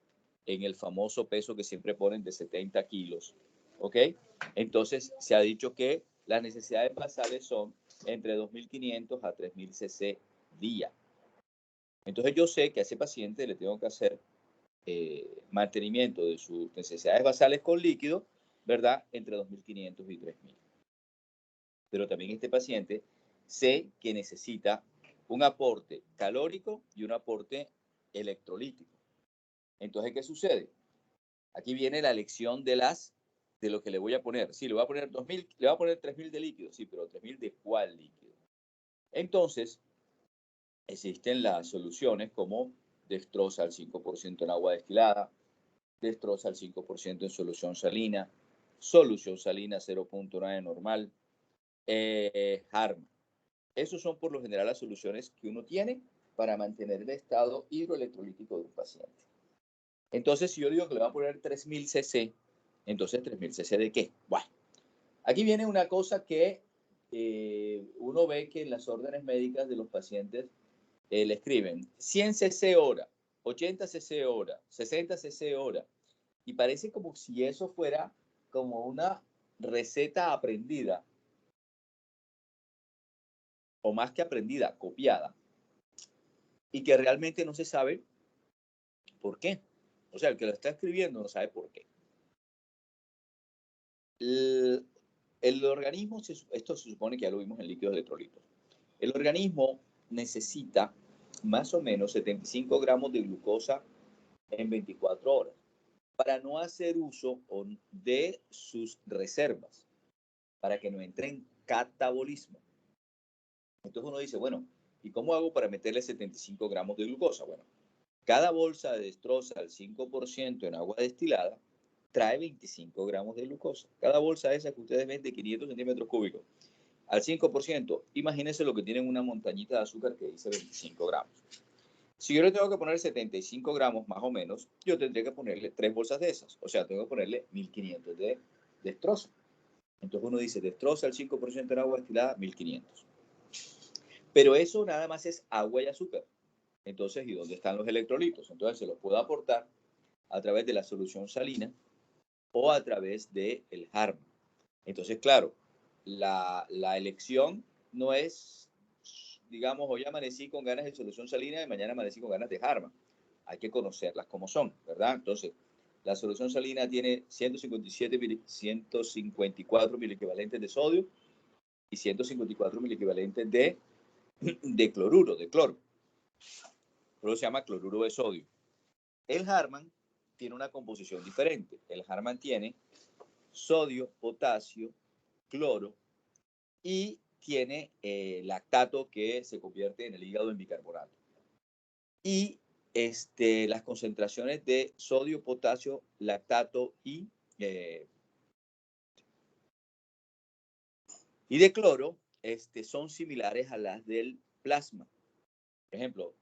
en el famoso peso que siempre ponen de 70 kilos? ¿Ok? Entonces, se ha dicho que las necesidades basales son entre 2.500 a 3.000 cc día. Entonces, yo sé que a ese paciente le tengo que hacer mantenimiento de sus necesidades basales con líquido, ¿verdad? Entre 2.500 y 3.000. Pero también este paciente sé que necesita un aporte calórico y un aporte electrolítico. Entonces, ¿qué sucede? Aquí viene la elección de lo que le voy a poner. Sí, le voy a poner 2.000, le voy a poner 3.000 de líquido, sí, pero 3.000 de cuál líquido. Entonces, existen las soluciones como Dextrosa al 5% en agua destilada, Dextrosa al 5% en solución salina 0.9 normal, Harma. Esos son por lo general las soluciones que uno tiene para mantener el estado hidroelectrolítico de un paciente. Entonces, si yo digo que le voy a poner 3.000 cc, entonces 3.000 cc ¿de qué? Bueno, aquí viene una cosa que uno ve que en las órdenes médicas de los pacientes le escriben 100 cc hora, 80 cc hora, 60 cc hora, y parece como si eso fuera como una receta aprendida, o más que aprendida, copiada, y que realmente no se sabe por qué. O sea, el que lo está escribiendo no sabe por qué. El organismo, esto se supone que ya lo vimos en líquidos electrolitos. El organismo necesita más o menos 75 gramos de glucosa en 24 horas para no hacer uso de sus reservas, para que no entre en catabolismo. Entonces uno dice, bueno, ¿y cómo hago para meterle 75 gramos de glucosa? Bueno, cada bolsa de Dextrosa al 5% en agua destilada trae 25 gramos de glucosa. Cada bolsa esa que ustedes ven de 500 centímetros cúbicos al 5%, imagínense lo que tienen una montañita de azúcar que dice 25 gramos. Si yo le tengo que poner 75 gramos más o menos, yo tendría que ponerle 3 bolsas de esas. O sea, tengo que ponerle 1.500 de Dextrosa. Entonces uno dice, Dextrosa al 5% en agua destilada, 1.500. Pero eso nada más es agua y azúcar. Entonces, ¿y dónde están los electrolitos? Entonces se los puedo aportar a través de la solución salina o a través del Harma. Entonces, claro, la elección no es, digamos, hoy amanecí con ganas de solución salina y mañana amanecí con ganas de Harma. Hay que conocerlas como son, ¿verdad? Entonces, la solución salina tiene 154 miliequivalentes de sodio y 154 miliequivalentes de cloruro, de cloro. Pero se llama cloruro de sodio. El Harman tiene una composición diferente. El Harman tiene sodio, potasio cloro y tiene lactato que se convierte en el hígado en bicarbonato. Y las concentraciones de sodio, potasio, lactato y de cloro son similares a las del plasma. Por ejemplo,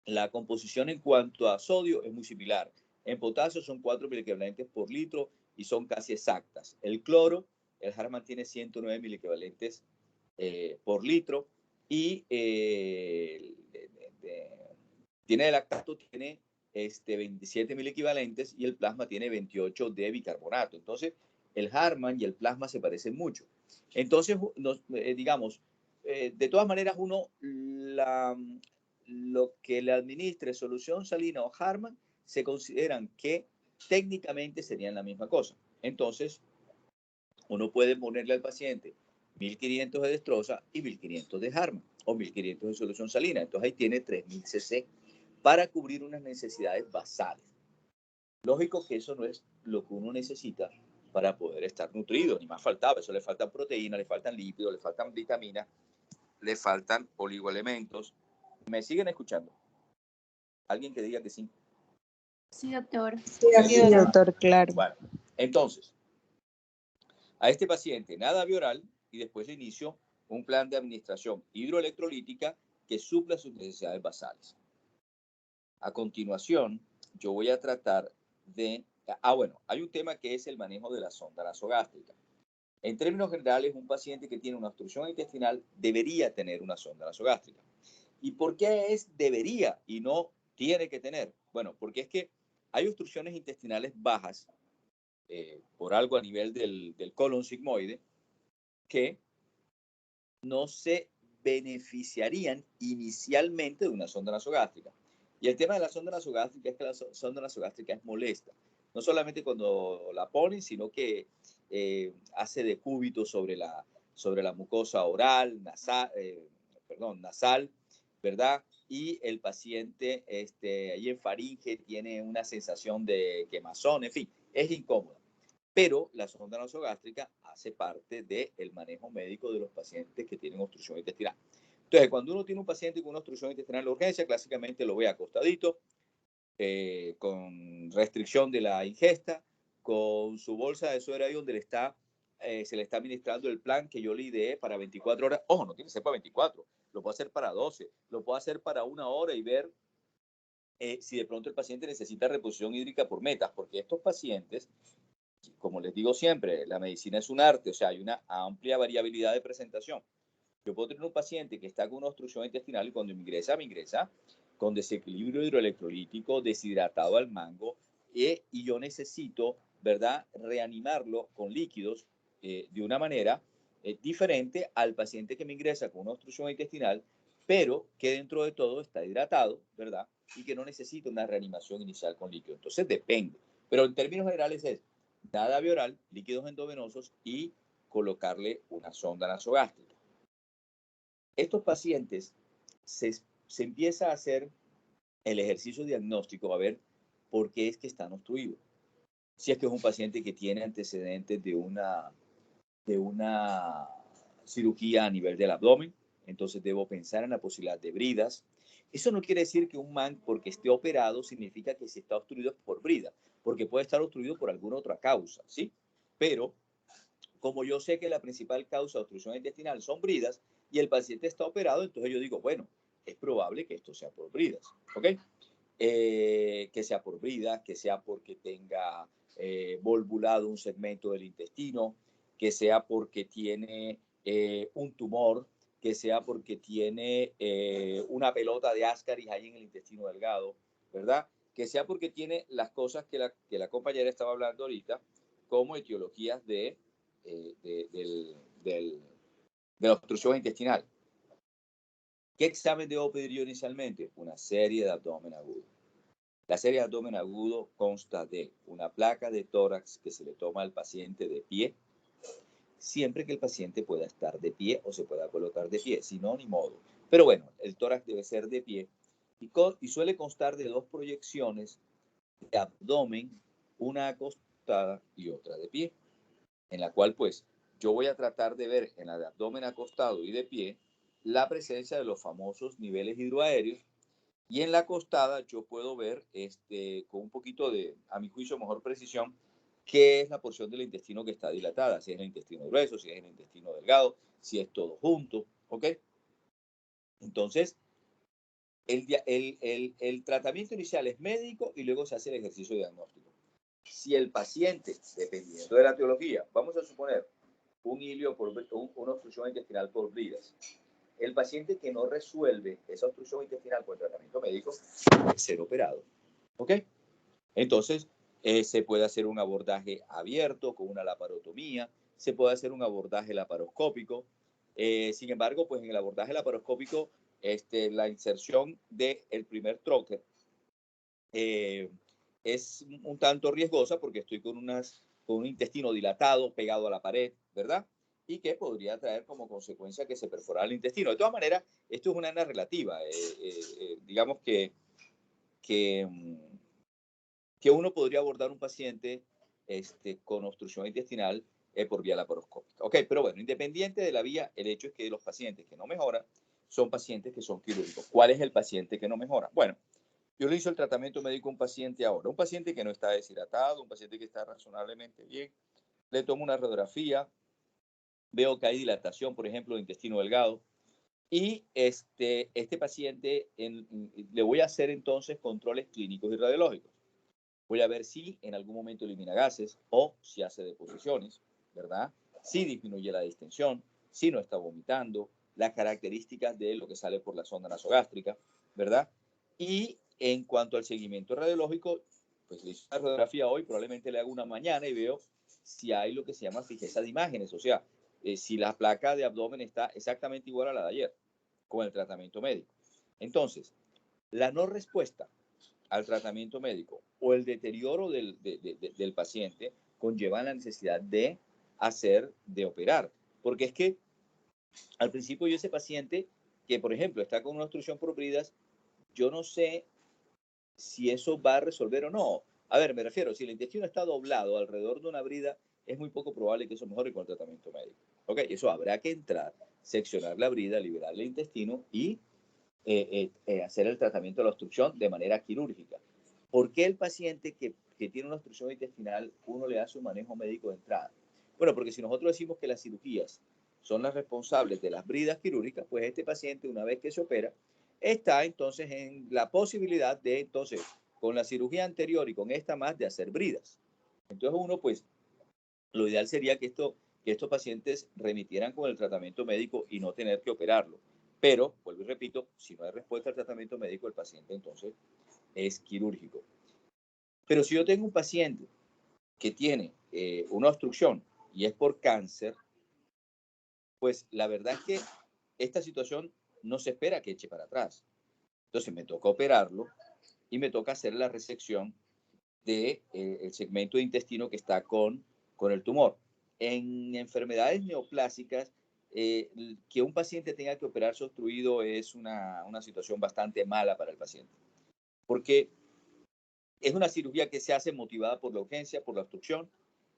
la composición en cuanto a sodio es muy similar. En potasio son 4 miliequivalentes por litro y son casi exactas. El cloro, el Harman tiene 109 miliequivalentes por litro y tiene el lactato, tiene 27 miliequivalentes y el plasma tiene 28 de bicarbonato. Entonces, el Harman y el plasma se parecen mucho. Entonces, digamos, de todas maneras, lo que le administre solución salina o Harman se consideran que técnicamente serían la misma cosa. Entonces, uno puede ponerle al paciente 1500 de destroza y 1500 de Harman o 1500 de solución salina. Entonces ahí tiene 3000 cc para cubrir unas necesidades basales. Lógico que eso no es lo que uno necesita para poder estar nutrido, ni más faltaba. Eso le faltan proteínas, le faltan lípidos, le faltan vitaminas, le faltan oligoelementos. ¿Me siguen escuchando? ¿Alguien que diga que sí? Sí, doctor. Sí, doctor, claro. Bueno, entonces, a este paciente nada bioral y después le inicio un plan de administración hidroelectrolítica que supla sus necesidades basales. A continuación, yo voy a tratar de... bueno, hay un tema que es el manejo de la sonda nasogástrica. En términos generales, un paciente que tiene una obstrucción intestinal debería tener una sonda nasogástrica. ¿Y por qué es debería y no tiene que tener? Bueno, porque es que hay obstrucciones intestinales bajas por algo a nivel del colon sigmoide que no se beneficiarían inicialmente de una sonda nasogástrica. Y el tema de la sonda nasogástrica es que la sonda nasogástrica es molesta. No solamente cuando la ponen, sino que hace de cúbito sobre la mucosa oral, nasal, ¿verdad? Y el paciente ahí en faringe tiene una sensación de quemazón, en fin, es incómodo. Pero la sonda nasogástrica hace parte del manejo médico de los pacientes que tienen obstrucción intestinal. Entonces, cuando uno tiene un paciente con una obstrucción intestinal de urgencia, clásicamente lo ve acostadito, con restricción de la ingesta, con su bolsa de suero ahí donde se le está administrando el plan que yo le ideé para 24 horas. Ojo, no tiene que ser para 24, lo puedo hacer para 12, lo puedo hacer para 1 hora y ver si de pronto el paciente necesita reposición hídrica por metas, porque estos pacientes, como les digo siempre, la medicina es un arte, o sea, hay una amplia variabilidad de presentación. Yo puedo tener un paciente que está con una obstrucción intestinal y cuando me ingresa con desequilibrio hidroelectrolítico, deshidratado al mango, y yo necesito, ¿verdad?, reanimarlo con líquidos de una manera diferente al paciente que me ingresa con una obstrucción intestinal, pero que dentro de todo está hidratado, ¿verdad?, y que no necesita una reanimación inicial con líquidos. Entonces depende, pero en términos generales es nada bioral, líquidos endovenosos y colocarle una sonda nasogástrica. Estos pacientes se empieza a hacer el ejercicio diagnóstico a ver por qué es que están obstruidos. Si es que es un paciente que tiene antecedentes de una cirugía a nivel del abdomen, entonces debo pensar en la posibilidad de bridas. Eso no quiere decir que un man, porque esté operado, significa que se está obstruido por brida, porque puede estar obstruido por alguna otra causa, ¿sí? Pero como yo sé que la principal causa de obstrucción intestinal son bridas y el paciente está operado, entonces yo digo, bueno, es probable que esto sea por bridas, ¿ok? Que sea por bridas, que sea porque tenga volvulado un segmento del intestino, que sea porque tiene un tumor, que sea porque tiene una pelota de Ascaris ahí en el intestino delgado, ¿verdad? Que sea porque tiene las cosas que la compañera estaba hablando ahorita, como etiologías de la obstrucción intestinal. ¿Qué examen debo pedir yo inicialmente? Una serie de abdomen agudo. La serie de abdomen agudo consta de una placa de tórax que se le toma al paciente de pie, siempre que el paciente pueda estar de pie o se pueda colocar de pie, si no, ni modo. Pero bueno, el tórax debe ser de pie y suele constar de 2 proyecciones de abdomen, una acostada y otra de pie, en la cual pues yo voy a tratar de ver en la de abdomen acostado y de pie la presencia de los famosos niveles hidroaéreos, y en la acostada yo puedo ver con un poquito de, a mi juicio, mejor precisión, qué es la porción del intestino que está dilatada, si es el intestino grueso, si es el intestino delgado, si es todo junto, ¿ok? Entonces, el tratamiento inicial es médico y luego se hace el ejercicio diagnóstico. Si el paciente, dependiendo de la etiología, vamos a suponer un hilio por una obstrucción intestinal por bridas, el paciente que no resuelve esa obstrucción intestinal con el tratamiento médico puede ser operado, ¿ok? Entonces, se puede hacer un abordaje abierto con una laparotomía, se puede hacer un abordaje laparoscópico. Sin embargo, pues en el abordaje laparoscópico, la inserción del primer troque es un tanto riesgosa porque estoy con un intestino dilatado pegado a la pared, ¿verdad? Y que podría traer como consecuencia que se perforara el intestino. De todas maneras, esto es una hernia relativa. Digamos que, que uno podría abordar un paciente con obstrucción intestinal por vía laparoscópica. Ok, pero bueno, independiente de la vía, el hecho es que los pacientes que no mejoran son pacientes que son quirúrgicos. ¿Cuál es el paciente que no mejora? Bueno, yo le hice el tratamiento médico a un paciente ahora, un paciente que no está deshidratado, un paciente que está razonablemente bien, le tomo una radiografía, veo que hay dilatación, por ejemplo, de intestino delgado, y este paciente le voy a hacer entonces controles clínicos y radiológicos. Voy a ver si en algún momento elimina gases o si hace deposiciones, ¿verdad? Si disminuye la distensión, si no está vomitando, las características de lo que sale por la sonda nasogástrica, ¿verdad? Y en cuanto al seguimiento radiológico, pues le hice una radiografía hoy, probablemente le hago una mañana y veo si hay lo que se llama fijeza de imágenes, o sea, si la placa de abdomen está exactamente igual a la de ayer con el tratamiento médico. Entonces, la no respuesta al tratamiento médico o el deterioro del paciente conlleva la necesidad de operar. Porque es que al principio yo ese paciente que, por ejemplo, está con una obstrucción por bridas, yo no sé si eso va a resolver o no. A ver, me refiero, si el intestino está doblado alrededor de una brida, es muy poco probable que eso mejore con el tratamiento médico. Ok, eso habrá que entrar, seccionar la brida, liberar el intestino y hacer el tratamiento de la obstrucción de manera quirúrgica. ¿Por qué el paciente que tiene una obstrucción intestinal, uno le hace un manejo médico de entrada? Bueno, porque si nosotros decimos que las cirugías son las responsables de las bridas quirúrgicas, pues este paciente, una vez que se opera, está entonces en la posibilidad de, entonces, con la cirugía anterior y con esta más, de hacer bridas. Entonces uno, pues, lo ideal sería que estos pacientes remitieran con el tratamiento médico y no tener que operarlo. Pero, vuelvo y repito, si no hay respuesta al tratamiento médico, el paciente entonces es quirúrgico. Pero si yo tengo un paciente que tiene una obstrucción y es por cáncer, pues la verdad es que esta situación no se espera que eche para atrás. Entonces me toca operarlo y me toca hacer la resección del segmento de intestino que está con el tumor. En enfermedades neoplásicas, que un paciente tenga que operarse obstruido es una situación bastante mala para el paciente, porque es una cirugía que se hace motivada por la urgencia, por la obstrucción,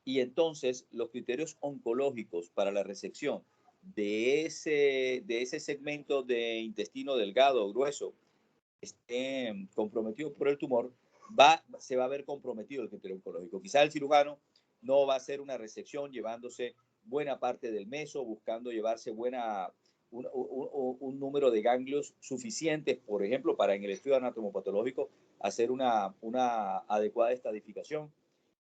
y entonces los criterios oncológicos para la resección de ese segmento de intestino delgado o grueso esté comprometido por el tumor, se va a ver comprometido el criterio oncológico. Quizá el cirujano no va a hacer una resección llevándose buena parte del meso, buscando llevarse un número de ganglios suficientes, por ejemplo, para en el estudio anatomopatológico hacer una adecuada estadificación.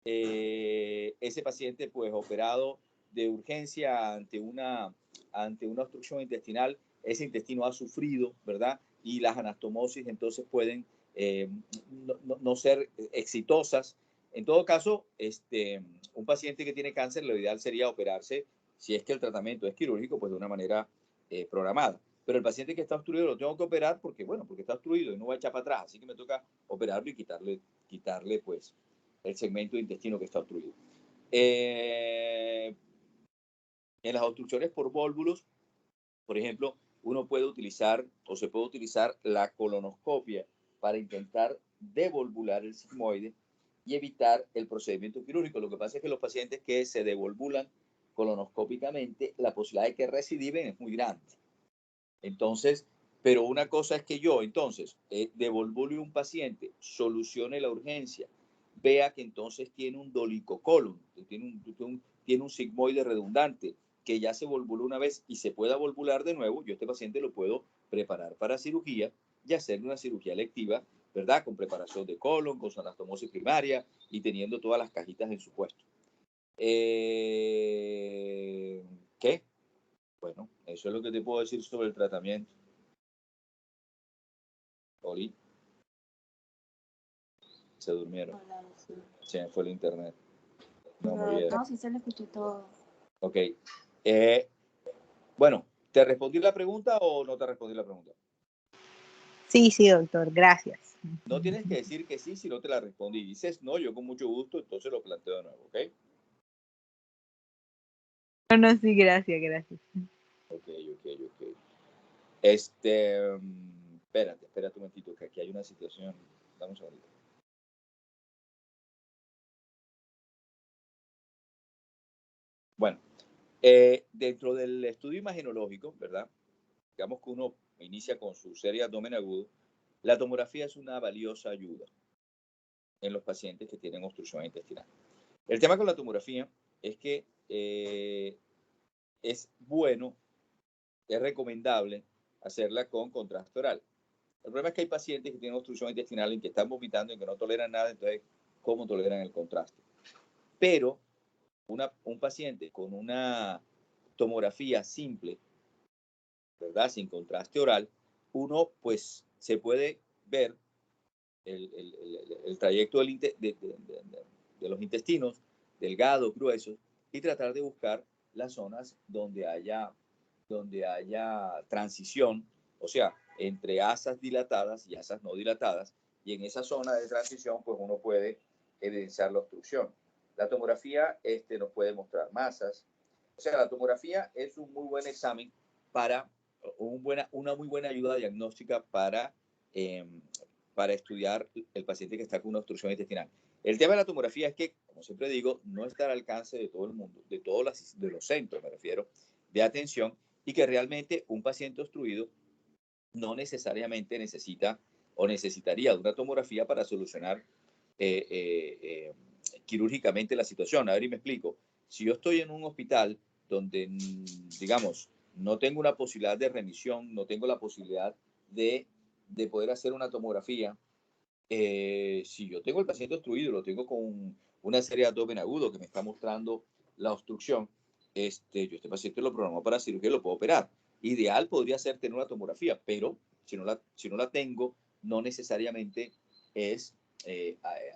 Ese paciente, pues, operado de urgencia ante una obstrucción intestinal, ese intestino ha sufrido, ¿verdad? Y las anastomosis entonces pueden no ser exitosas. En todo caso, un paciente que tiene cáncer, lo ideal sería operarse, si es que el tratamiento es quirúrgico, pues de una manera programada. Pero el paciente que está obstruido lo tengo que operar porque está obstruido y no va a echar para atrás. Así que me toca operarlo y quitarle pues, el segmento de intestino que está obstruido. En las obstrucciones por vólvulos, por ejemplo, uno puede utilizar o se puede utilizar la colonoscopia para intentar devolvular el sigmoide y evitar el procedimiento quirúrgico. Lo que pasa es que los pacientes que se devolvulan colonoscópicamente, la posibilidad de que recidiven es muy grande. Entonces, pero una cosa es que yo, entonces, devolverle a un paciente, solucione la urgencia, vea que entonces tiene un dolicocolon, tiene un sigmoide redundante, que ya se volvuló una vez y se pueda volvular de nuevo, yo a este paciente lo puedo preparar para cirugía y hacerle una cirugía electiva, ¿verdad? Con preparación de colon, con su anastomosis primaria y teniendo todas las cajitas en su puesto. ¿Qué? Bueno, eso es lo que te puedo decir sobre el tratamiento. Oli. Se durmieron. Se me fue el internet. No, sí se le escuchó todo. Ok. Bueno, ¿te respondí la pregunta o no te respondí la pregunta? Sí, sí, doctor, gracias. No tienes que decir que sí si no te la respondí. Dices no, yo con mucho gusto, entonces lo planteo de nuevo, ¿ok? No, sí, gracias, gracias. Ok. Espérate un momentito, que aquí hay una situación. Dame un segundito. Bueno, dentro del estudio imagenológico, ¿verdad? Digamos que uno inicia con su serie de abdomen agudo, la tomografía es una valiosa ayuda en los pacientes que tienen obstrucción intestinal. El tema con la tomografía es que es bueno, es recomendable hacerla con contraste oral. El problema es que hay pacientes que tienen obstrucción intestinal y que están vomitando y que no toleran nada, entonces, ¿cómo toleran el contraste? Pero un paciente con una tomografía simple, ¿verdad? Sin contraste oral, uno pues se puede ver el trayecto de los intestinos, delgados, gruesos, y tratar de buscar las zonas donde haya transición, o sea, entre asas dilatadas y asas no dilatadas, y en esa zona de transición, pues uno puede evidenciar la obstrucción. La tomografía nos puede mostrar masas. O sea, la tomografía es un muy buen examen para, una muy buena ayuda diagnóstica para estudiar el paciente que está con una obstrucción intestinal. El tema de la tomografía es que, como siempre digo, no está al alcance de todo el mundo, de todos los centros, me refiero, de atención, y que realmente un paciente obstruido no necesariamente necesita o necesitaría de una tomografía para solucionar quirúrgicamente la situación. A ver, y me explico. Si yo estoy en un hospital donde, digamos, no tengo una posibilidad de remisión, no tengo la posibilidad de poder hacer una tomografía, si yo tengo el paciente obstruido, lo tengo con una serie de abdomen agudo que me está mostrando la obstrucción, yo este paciente lo programo para cirugía y lo puedo operar. Ideal podría ser tener una tomografía, pero si no la tengo, no necesariamente es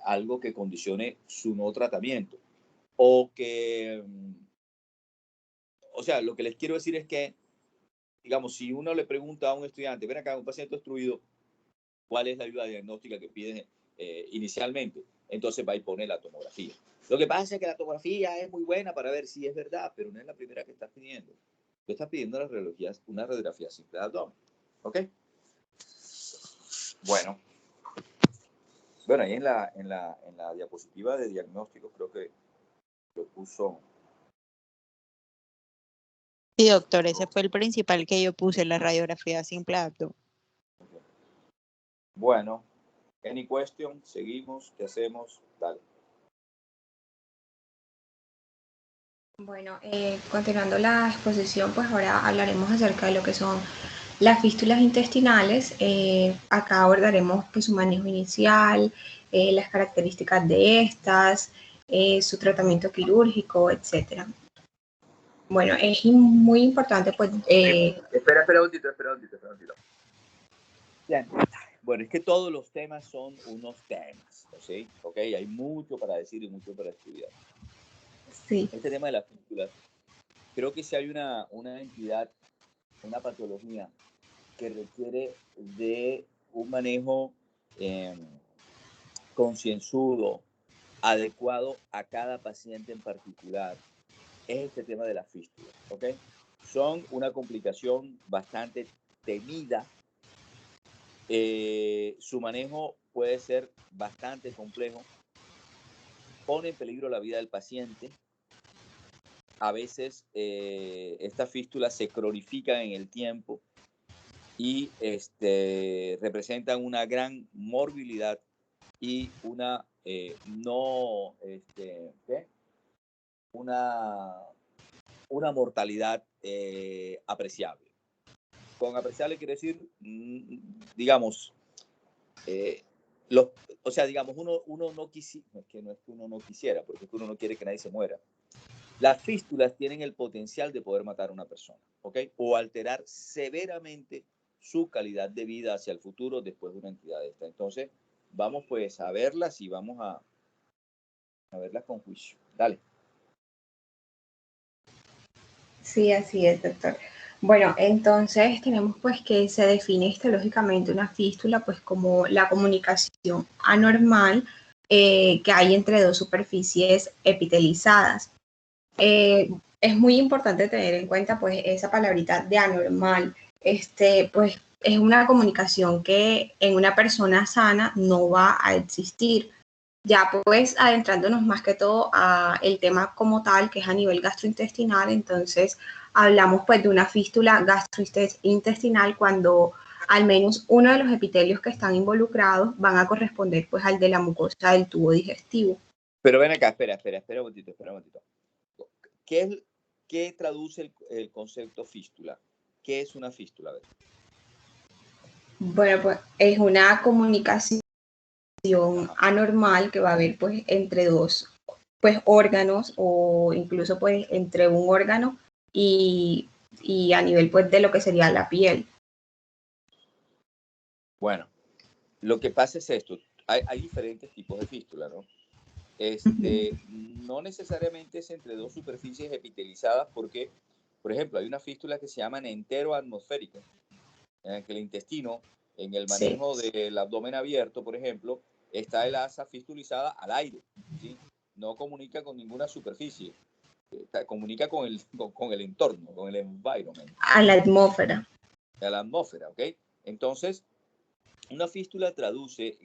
algo que condicione su no tratamiento. O sea, lo que les quiero decir es que, digamos, si uno le pregunta a un estudiante, ven acá, un paciente obstruido, ¿cuál es la ayuda diagnóstica que piden inicialmente? Entonces va y pone la tomografía. Lo que pasa es que la tomografía es muy buena para ver si es verdad, pero no es la primera que estás pidiendo. Tú estás pidiendo una radiografía simple de abdomen. ¿Ok? Bueno, ahí en la diapositiva de diagnóstico creo que lo puso. Sí, doctor, ese fue el principal que yo puse, la radiografía simple de abdomen. Okay. Bueno, any question, seguimos, ¿qué hacemos? Dale. Bueno, continuando la exposición, pues ahora hablaremos acerca de lo que son las fístulas intestinales. Acá abordaremos pues, su manejo inicial, las características de estas, su tratamiento quirúrgico, etc. Bueno, es muy importante pues... Espera un momentito. Bien. Bueno, es que todos los temas son unos temas, ¿sí? ¿Ok? Hay mucho para decir y mucho para estudiar. Sí. Este tema de las fístulas, creo que si hay una entidad, una patología que requiere de un manejo concienzudo, adecuado a cada paciente en particular, es este tema de las fístulas, ¿ok? Son una complicación bastante temida. Su manejo puede ser bastante complejo, pone en peligro la vida del paciente, a veces estas fístulas se cronifican en el tiempo y representan una gran morbilidad y una una mortalidad apreciable. Con apreciable quiere decir, digamos, o sea, digamos, uno no quisiera, no es que uno no quisiera, porque uno no quiere que nadie se muera. Las fístulas tienen el potencial de poder matar a una persona, ¿ok? O alterar severamente su calidad de vida hacia el futuro después de una entidad de esta. Entonces, vamos pues a verlas y vamos a verlas con juicio. Dale. Sí, así es, doctor. Bueno, entonces tenemos pues que se define histológicamente una fístula pues como la comunicación anormal que hay entre dos superficies epitelizadas. Es muy importante tener en cuenta pues esa palabrita de anormal, pues es una comunicación que en una persona sana no va a existir. Ya pues adentrándonos más que todo a el tema como tal, que es a nivel gastrointestinal, entonces hablamos pues de una fístula gastrointestinal cuando al menos uno de los epitelios que están involucrados van a corresponder pues al de la mucosa del tubo digestivo. Pero ven acá, espera un momentito. ¿Qué traduce el concepto fístula? ¿Qué es una fístula? A ver. Bueno, pues es una comunicación anormal que va a haber pues entre dos pues órganos o incluso pues entre un órgano y a nivel pues de lo que sería la piel. Bueno, lo que pasa es esto, hay diferentes tipos de fístula, ¿no? No necesariamente es entre dos superficies epitelizadas porque, por ejemplo, hay una fístula que se llaman enteroatmosférica, en que el intestino, en el manejo del abdomen abierto, por ejemplo, está el asa fistulizada al aire, ¿sí? No comunica con ninguna superficie, comunica con el entorno, con el environment. A la atmósfera. A la atmósfera, ¿ok? Entonces, una fístula traduce,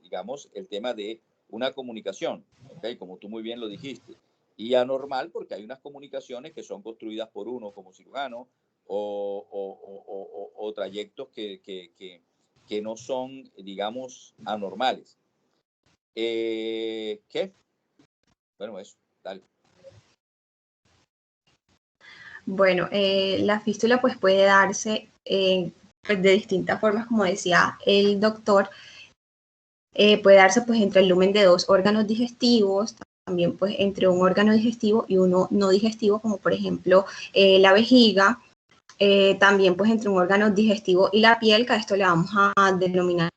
digamos, el tema de una comunicación, ¿ok? Como tú muy bien lo dijiste. Y anormal porque hay unas comunicaciones que son construidas por uno como cirujano o trayectos que no son, digamos, anormales. ¿Qué? Bueno, eso, dale. Bueno, la fístula pues puede darse pues, de distintas formas, como decía el doctor. Puede darse pues entre el lumen de dos órganos digestivos, también pues entre un órgano digestivo y uno no digestivo, como por ejemplo la vejiga, también pues entre un órgano digestivo y la piel, que a esto le vamos a denominar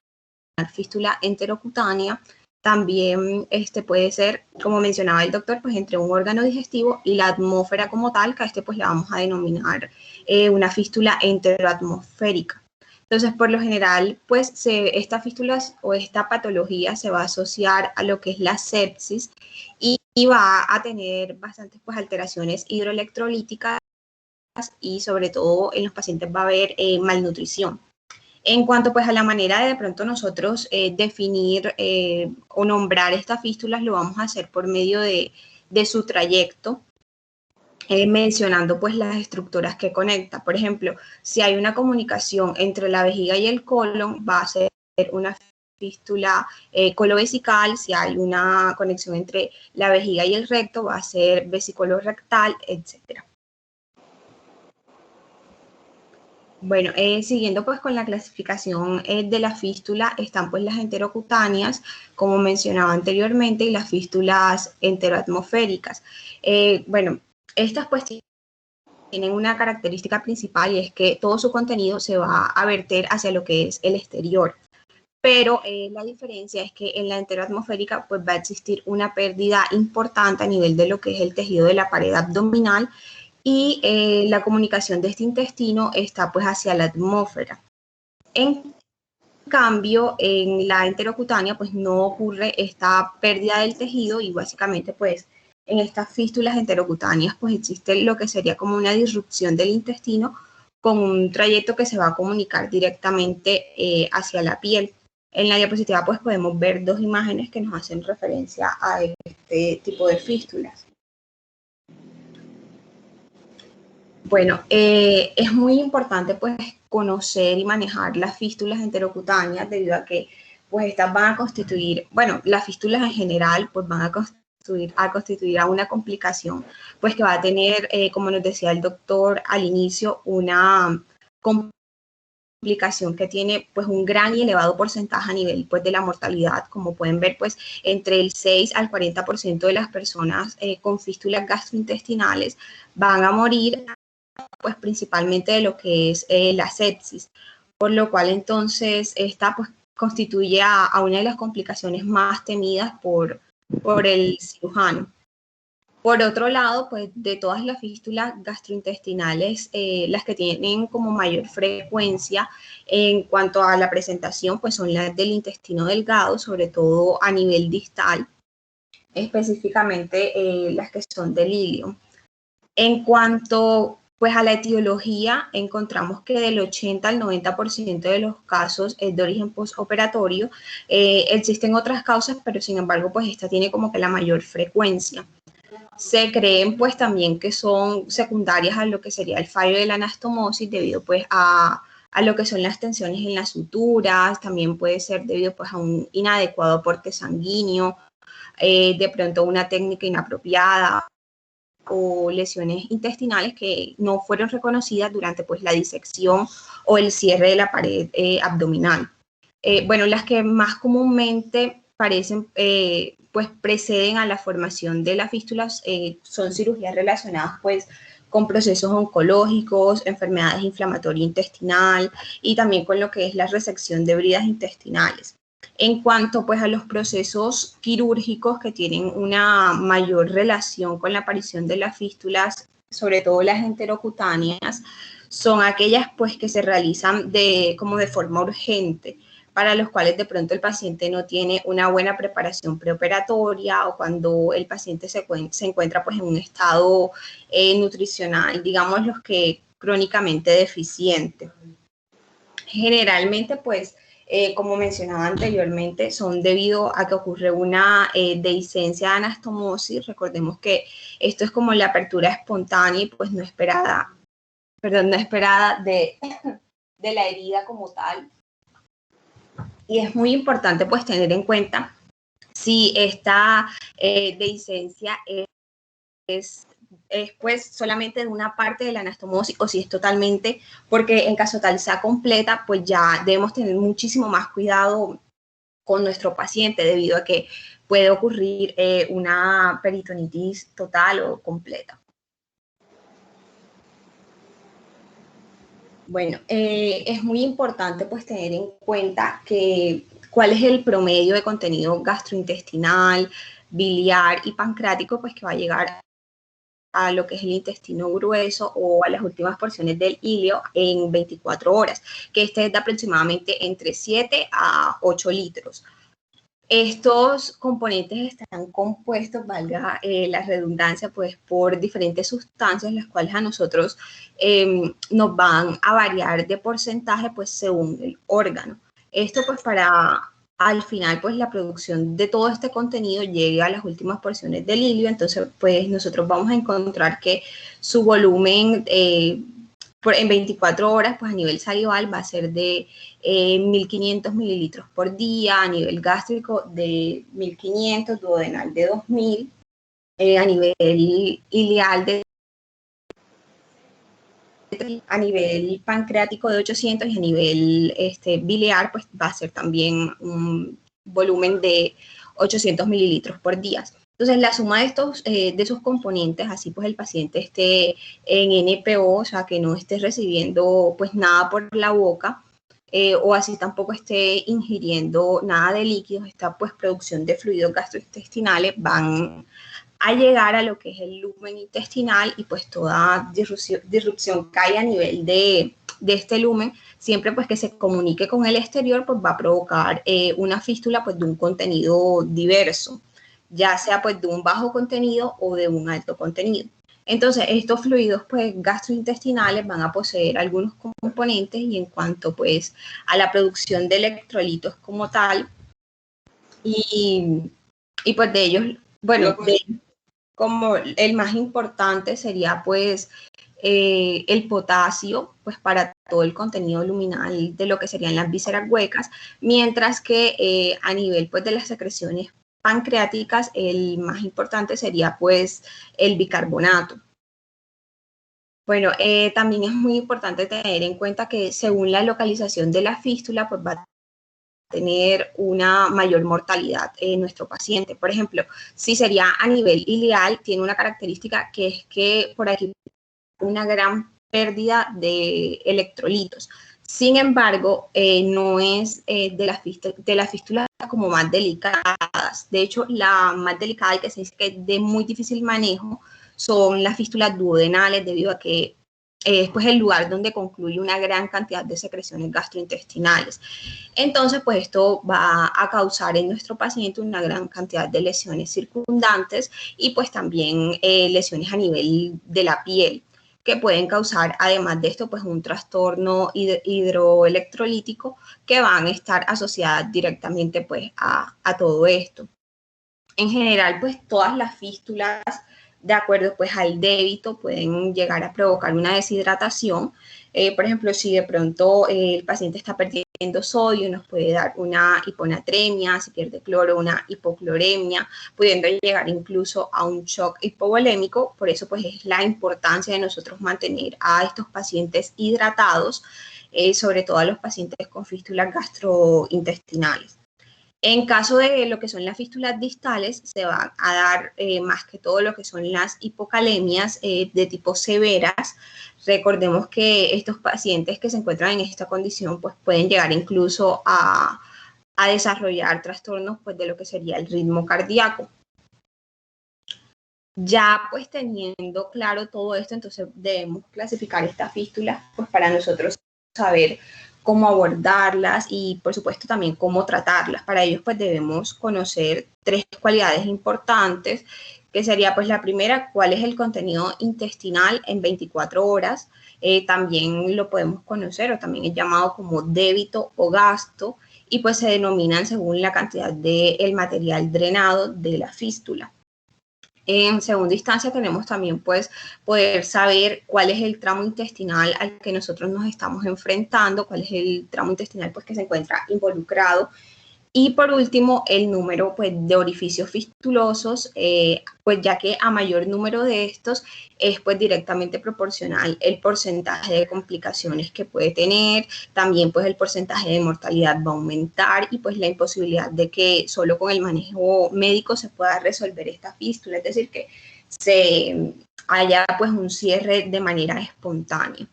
fístula enterocutánea. También puede ser, como mencionaba el doctor, pues entre un órgano digestivo y la atmósfera como tal, que a pues le vamos a denominar una fístula enteroatmosférica. Entonces, por lo general, pues esta fístula o esta patología se va a asociar a lo que es la sepsis y va a tener bastantes pues alteraciones hidroelectrolíticas y sobre todo en los pacientes va a haber malnutrición. En cuanto pues a la manera de pronto nosotros definir o nombrar estas fístulas, lo vamos a hacer por medio de su trayecto, mencionando pues las estructuras que conecta. Por ejemplo, si hay una comunicación entre la vejiga y el colon, va a ser una fístula colovesical. Si hay una conexión entre la vejiga y el recto, va a ser vesículo-rectal, etcétera. Bueno, siguiendo pues con la clasificación de la fístula, están pues las enterocutáneas, como mencionaba anteriormente, y las fístulas enteroatmosféricas. Bueno, estas pues tienen una característica principal y es que todo su contenido se va a verter hacia lo que es el exterior. Pero la diferencia es que en la enteroatmosférica pues va a existir una pérdida importante a nivel de lo que es el tejido de la pared abdominal y la comunicación de este intestino está pues hacia la atmósfera. En cambio, en la enterocutánea pues no ocurre esta pérdida del tejido y básicamente pues en estas fístulas enterocutáneas pues existe lo que sería como una disrupción del intestino con un trayecto que se va a comunicar directamente hacia la piel. En la diapositiva pues podemos ver dos imágenes que nos hacen referencia a este tipo de fístulas. Bueno, es muy importante pues conocer y manejar las fístulas enterocutáneas debido a que pues estas van a constituir, bueno, las fístulas en general pues van a constituir a una complicación pues que va a tener, como nos decía el doctor al inicio, una complicación que tiene pues un gran y elevado porcentaje a nivel pues de la mortalidad. Como pueden ver, pues entre el 6 al 40% de las personas con fístulas gastrointestinales van a morir pues principalmente de lo que es la sepsis, por lo cual entonces esta pues constituye a una de las complicaciones más temidas por el cirujano. Por otro lado, pues de todas las fístulas gastrointestinales, las que tienen como mayor frecuencia en cuanto a la presentación, pues son las del intestino delgado, sobre todo a nivel distal, específicamente las que son del ilio. En cuanto pues a la etiología, encontramos que del 80 al 90% de los casos es de origen postoperatorio. Existen otras causas, pero sin embargo, pues esta tiene como que la mayor frecuencia. Se creen pues también que son secundarias a lo que sería el fallo de la anastomosis debido pues a lo que son las tensiones en las suturas, también puede ser debido pues a un inadecuado aporte sanguíneo, de pronto una técnica inapropiada o lesiones intestinales que no fueron reconocidas durante pues la disección o el cierre de la pared abdominal. Bueno, las que más comúnmente parecen, pues preceden a la formación de las fístulas son cirugías relacionadas pues con procesos oncológicos, enfermedades inflamatorias intestinal y también con lo que es la resección de bridas intestinales. En cuanto pues a los procesos quirúrgicos que tienen una mayor relación con la aparición de las fístulas, sobre todo las enterocutáneas, son aquellas pues que se realizan como de forma urgente, para los cuales de pronto el paciente no tiene una buena preparación preoperatoria o cuando el paciente se encuentra pues en un estado nutricional, digamos los que crónicamente deficiente. Generalmente pues como mencionaba anteriormente, son debido a que ocurre una dehiscencia de anastomosis. Recordemos que esto es como la apertura espontánea y pues no esperada, perdón, no esperada de la herida como tal. Y es muy importante pues tener en cuenta si esta dehiscencia es pues solamente de una parte de la anastomosis o si es totalmente, porque en caso tal sea completa, pues ya debemos tener muchísimo más cuidado con nuestro paciente debido a que puede ocurrir una peritonitis total o completa. Bueno, es muy importante pues tener en cuenta que cuál es el promedio de contenido gastrointestinal, biliar y pancreático pues que va a llegar a lo que es el intestino grueso o a las últimas porciones del ilio en 24 horas, que este es de aproximadamente entre 7 a 8 litros. Estos componentes están compuestos, valga la redundancia, pues por diferentes sustancias, las cuales a nosotros nos van a variar de porcentaje, pues según el órgano. Esto pues para al final pues la producción de todo este contenido llegue a las últimas porciones del ilio, entonces pues nosotros vamos a encontrar que su volumen en 24 horas, pues a nivel salival va a ser de 1.500 mililitros por día, a nivel gástrico de 1.500, duodenal de 2.000, a nivel ileal a nivel pancreático de 800 y a nivel biliar, pues va a ser también un volumen de 800 mililitros por día. Entonces, la suma de esos componentes, así pues el paciente esté en NPO, o sea, que no esté recibiendo pues nada por la boca, o así tampoco esté ingiriendo nada de líquidos, esta pues producción de fluidos gastrointestinales van a llegar a lo que es el lumen intestinal y pues toda disrupción que hay a nivel de este lumen, siempre pues que se comunique con el exterior, pues va a provocar una fístula pues de un contenido diverso, ya sea pues de un bajo contenido o de un alto contenido. Entonces, estos fluidos pues gastrointestinales van a poseer algunos componentes y en cuanto pues a la producción de electrolitos como tal y pues de ellos, bueno, como el más importante sería pues el potasio, pues para todo el contenido luminal de lo que serían las vísceras huecas, mientras que a nivel pues de las secreciones pancreáticas, el más importante sería pues el bicarbonato. Bueno, también es muy importante tener en cuenta que según la localización de la fístula, pues va a tener una mayor mortalidad en nuestro paciente. Por ejemplo, si sería a nivel ileal, tiene una característica que es que por aquí hay una gran pérdida de electrolitos. Sin embargo, no es de las fístulas como más delicadas. De hecho, la más delicada y que se dice que es de muy difícil manejo son las fístulas duodenales, debido a que es pues el lugar donde concluye una gran cantidad de secreciones gastrointestinales. Entonces, pues esto va a causar en nuestro paciente una gran cantidad de lesiones circundantes y pues también lesiones a nivel de la piel, que pueden causar, además de esto, pues un trastorno hidroelectrolítico, que van a estar asociadas directamente pues a todo esto. En general, pues todas las fístulas, de acuerdo pues al débito, pueden llegar a provocar una deshidratación. Por ejemplo, si de pronto el paciente está perdiendo sodio, nos puede dar una hiponatremia, si pierde cloro, una hipocloremia, pudiendo llegar incluso a un shock hipovolémico. Por eso pues es la importancia de nosotros mantener a estos pacientes hidratados, sobre todo a los pacientes con fístulas gastrointestinales. En caso de lo que son las fístulas distales, se va a dar más que todo lo que son las hipocalemias de tipo severas. Recordemos que estos pacientes que se encuentran en esta condición pues pueden llegar incluso a desarrollar trastornos pues de lo que sería el ritmo cardíaco. Ya pues teniendo claro todo esto, entonces debemos clasificar estas fístulas pues para nosotros saber cómo abordarlas y por supuesto también cómo tratarlas. Para ello pues debemos conocer 3 cualidades importantes, que sería pues la primera, cuál es el contenido intestinal en 24 horas. También lo podemos conocer o también es llamado como débito o gasto, y pues se denominan según la cantidad del material drenado de la fístula. En segunda instancia tenemos también pues poder saber cuál es el tramo intestinal al que nosotros nos estamos enfrentando, cuál es el tramo intestinal pues que se encuentra involucrado. Y por último, el número pues, de orificios fistulosos, pues ya que a mayor número de estos es pues directamente proporcional el porcentaje de complicaciones que puede tener, también pues el porcentaje de mortalidad va a aumentar y pues la imposibilidad de que solo con el manejo médico se pueda resolver esta fístula, es decir, que se haya pues un cierre de manera espontánea.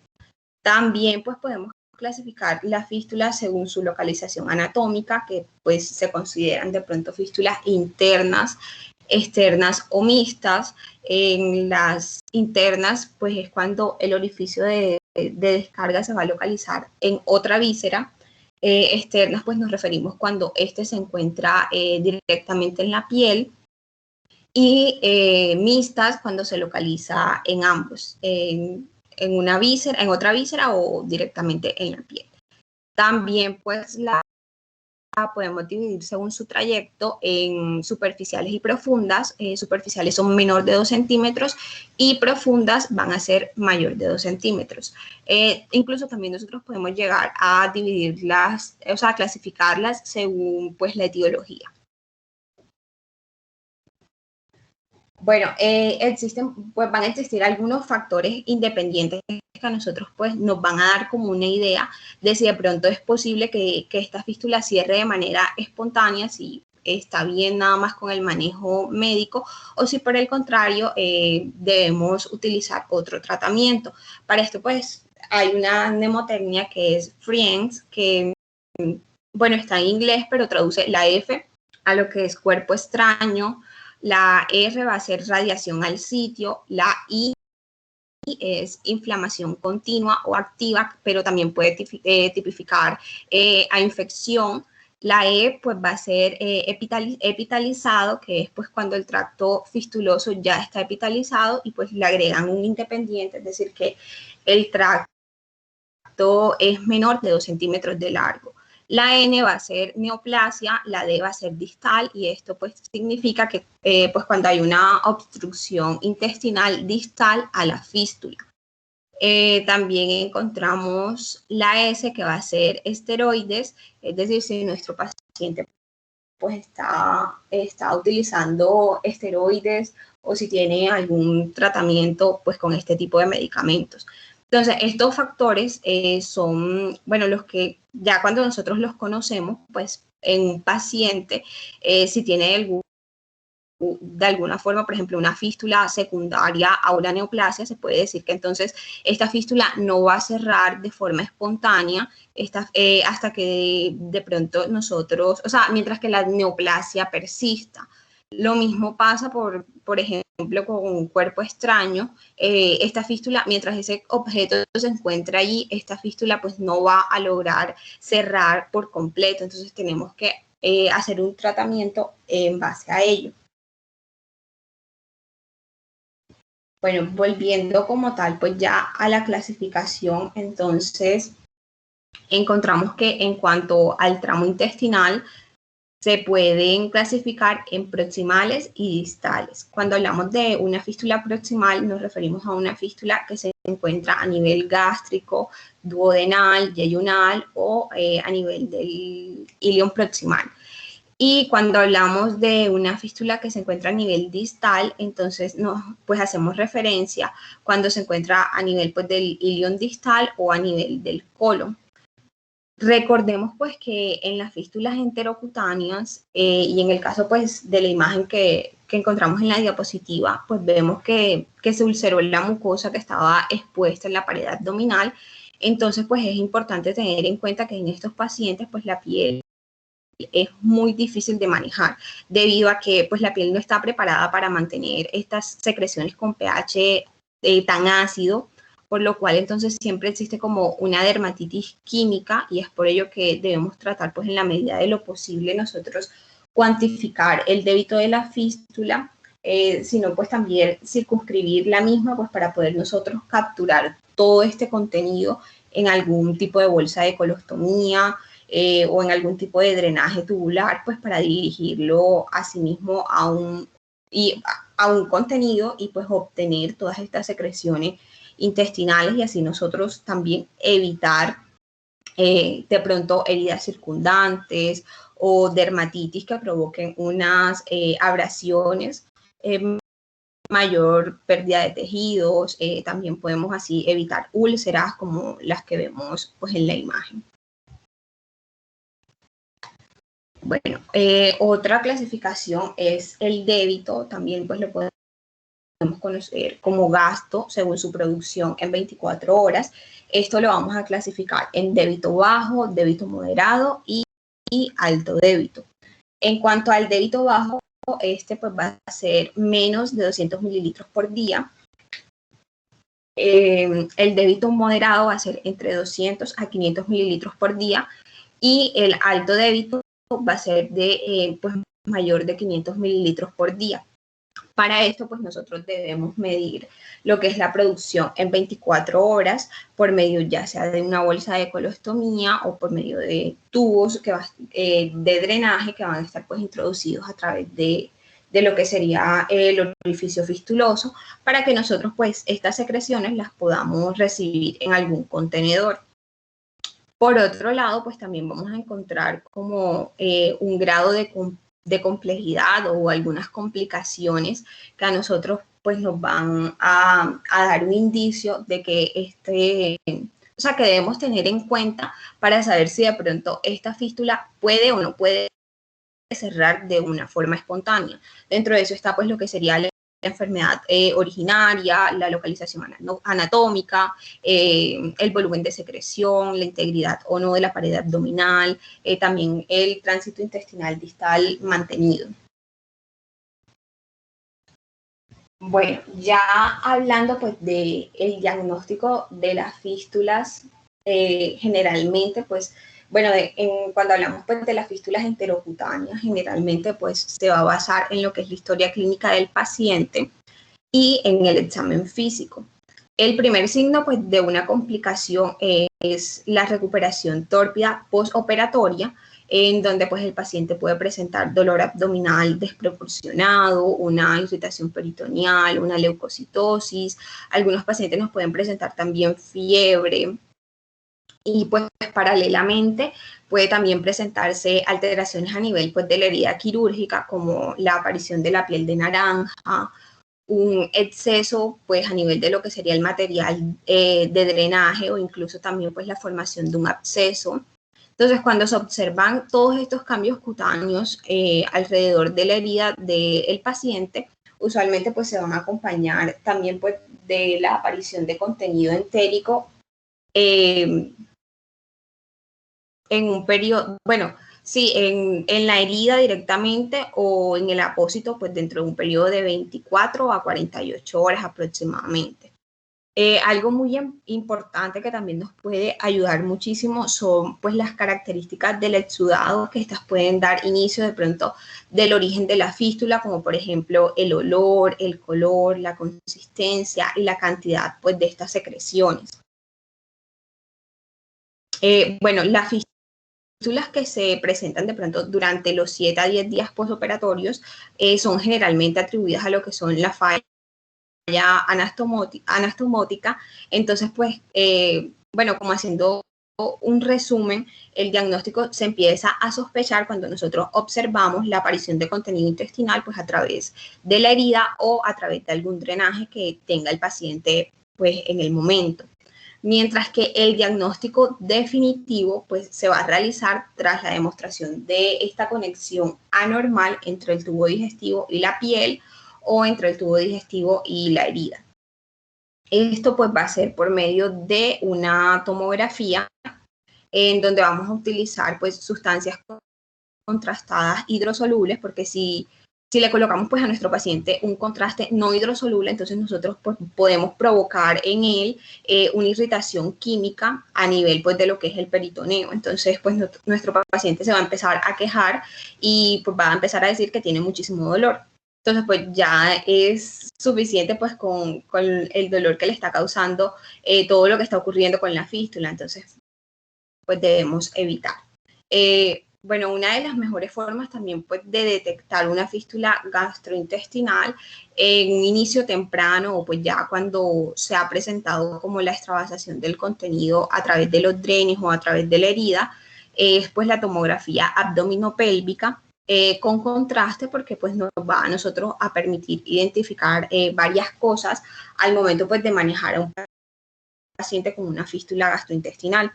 También pues podemos clasificar las fístulas según su localización anatómica, que pues se consideran de pronto fístulas internas, externas o mixtas. En las internas pues es cuando el orificio de descarga se va a localizar en otra víscera. Externas pues nos referimos cuando este se encuentra directamente en la piel, y mixtas cuando se localiza en ambos, en una víscera, en otra víscera o directamente en la piel. También pues la podemos dividir según su trayecto en superficiales y profundas. Superficiales son menor de 2 centímetros y profundas van a ser mayor de 2 centímetros. Incluso también nosotros podemos llegar a dividirlas, o sea, clasificarlas según pues la etiología. Bueno, pues van a existir algunos factores independientes que a nosotros pues nos van a dar como una idea de si de pronto es posible que esta fístula cierre de manera espontánea, si está bien nada más con el manejo médico, o si por el contrario debemos utilizar otro tratamiento. Para esto pues hay una mnemotecnia que es FRIENDS, que bueno, está en inglés, pero traduce la F a lo que es cuerpo extraño. La R va a ser radiación al sitio, la I es inflamación continua o activa, pero también puede tipificar a infección. La E pues va a ser epitalizado, que es pues cuando el tracto fistuloso ya está epitalizado y pues le agregan un independiente, es decir, que el tracto es menor de 2 centímetros de largo. La N va a ser neoplasia, la D va a ser distal, y esto pues significa que pues cuando hay una obstrucción intestinal distal a la fístula. También encontramos la S, que va a ser esteroides, es decir, si nuestro paciente pues está utilizando esteroides o si tiene algún tratamiento pues con este tipo de medicamentos. Entonces, estos factores son, bueno, los que ya cuando nosotros los conocemos, pues en un paciente, si tiene de alguna forma, por ejemplo, una fístula secundaria a una neoplasia, se puede decir que entonces esta fístula no va a cerrar de forma espontánea hasta que de pronto nosotros, o sea, mientras que la neoplasia persista. Lo mismo pasa, por ejemplo, con un cuerpo extraño. Esta fístula, mientras ese objeto se encuentra allí, esta fístula pues no va a lograr cerrar por completo. Entonces tenemos que hacer un tratamiento en base a ello. Bueno, volviendo como tal, pues ya a la clasificación, entonces encontramos que en cuanto al tramo intestinal, se pueden clasificar en proximales y distales. Cuando hablamos de una fístula proximal, nos referimos a una fístula que se encuentra a nivel gástrico, duodenal, yeyunal o a nivel del ilion proximal. Y cuando hablamos de una fístula que se encuentra a nivel distal, entonces pues hacemos referencia cuando se encuentra a nivel pues, del ilion distal o a nivel del colon. Recordemos pues que en las fístulas enterocutáneas y en el caso pues de la imagen que encontramos en la diapositiva, pues vemos que se ulceró la mucosa que estaba expuesta en la pared abdominal. Entonces pues es importante tener en cuenta que en estos pacientes pues la piel es muy difícil de manejar debido a que pues la piel no está preparada para mantener estas secreciones con pH tan ácido, por lo cual entonces siempre existe como una dermatitis química y es por ello que debemos tratar pues en la medida de lo posible nosotros cuantificar el débito de la fístula, sino pues también circunscribir la misma pues para poder nosotros capturar todo este contenido en algún tipo de bolsa de colostomía, o en algún tipo de drenaje tubular, pues para dirigirlo a sí mismo a un contenido y pues obtener todas estas secreciones intestinales y así nosotros también evitar de pronto heridas circundantes o dermatitis que provoquen unas abrasiones, mayor pérdida de tejidos, también podemos así evitar úlceras como las que vemos pues en la imagen. Bueno, otra clasificación es el débito, también pues lo podemos conocer como gasto según su producción en 24 horas. Esto lo vamos a clasificar en débito bajo, débito moderado y alto débito. En cuanto al débito bajo, este pues va a ser menos de 200 mililitros por día. El débito moderado va a ser entre 200 a 500 mililitros por día y el alto débito va a ser de pues mayor de 500 mililitros por día. Para esto, pues nosotros debemos medir lo que es la producción en 24 horas por medio ya sea de una bolsa de colostomía o por medio de tubos de drenaje que van a estar pues introducidos a través de lo que sería el orificio fistuloso para que nosotros pues estas secreciones las podamos recibir en algún contenedor. Por otro lado, pues también vamos a encontrar como un grado de complejidad o algunas complicaciones que a nosotros pues nos van a dar un indicio de que o sea, que debemos tener en cuenta para saber si de pronto esta fístula puede o no puede cerrar de una forma espontánea. Dentro de eso está pues lo que sería la enfermedad originaria, la localización anatómica, el volumen de secreción, la integridad o no de la pared abdominal, también el tránsito intestinal distal mantenido. Bueno, ya hablando pues del diagnóstico de las fístulas, generalmente pues bueno, cuando hablamos pues, de las fístulas enterocutáneas, generalmente pues se va a basar en lo que es la historia clínica del paciente y en el examen físico. El primer signo pues, de una complicación es la recuperación tórpida postoperatoria, en donde pues, el paciente puede presentar dolor abdominal desproporcionado, una irritación peritoneal, una leucocitosis. Algunos pacientes nos pueden presentar también fiebre. Y pues paralelamente puede también presentarse alteraciones a nivel pues, de la herida quirúrgica, como la aparición de la piel de naranja, un exceso pues a nivel de lo que sería el material de drenaje o incluso también pues la formación de un absceso. Entonces cuando se observan todos estos cambios cutáneos alrededor de la herida del paciente, usualmente pues se van a acompañar también pues de la aparición de contenido entérico en un periodo, bueno, sí, en la herida directamente o en el apósito, pues dentro de un periodo de 24 a 48 horas aproximadamente. Algo muy importante que también nos puede ayudar muchísimo son pues las características del exudado, que estas pueden dar inicio de pronto del origen de la fístula, como por ejemplo el olor, el color, la consistencia y la cantidad pues de estas secreciones. Bueno, la fístulas que se presentan de pronto durante los 7 a 10 días postoperatorios son generalmente atribuidas a lo que son la falla anastomótica. Entonces, pues, bueno, como haciendo un resumen, el diagnóstico se empieza a sospechar cuando nosotros observamos la aparición de contenido intestinal, pues a través de la herida o a través de algún drenaje que tenga el paciente, pues, en el momento. Mientras que el diagnóstico definitivo pues, se va a realizar tras la demostración de esta conexión anormal entre el tubo digestivo y la piel o entre el tubo digestivo y la herida. Esto pues va a ser por medio de una tomografía en donde vamos a utilizar pues sustancias contrastadas hidrosolubles, porque si le colocamos pues a nuestro paciente un contraste no hidrosoluble, entonces nosotros pues, podemos provocar en él una irritación química a nivel pues de lo que es el peritoneo. Entonces pues nuestro paciente se va a empezar a quejar y pues va a empezar a decir que tiene muchísimo dolor. Entonces pues ya es suficiente pues con el dolor que le está causando todo lo que está ocurriendo con la fístula. Entonces pues debemos evitar. Bueno, una de las mejores formas también pues, de detectar una fístula gastrointestinal en un inicio temprano o pues ya cuando se ha presentado como la extravasación del contenido a través de los drenes o a través de la herida es pues la tomografía abdominopélvica con contraste, porque pues nos va a nosotros a permitir identificar varias cosas al momento pues de manejar a un paciente con una fístula gastrointestinal.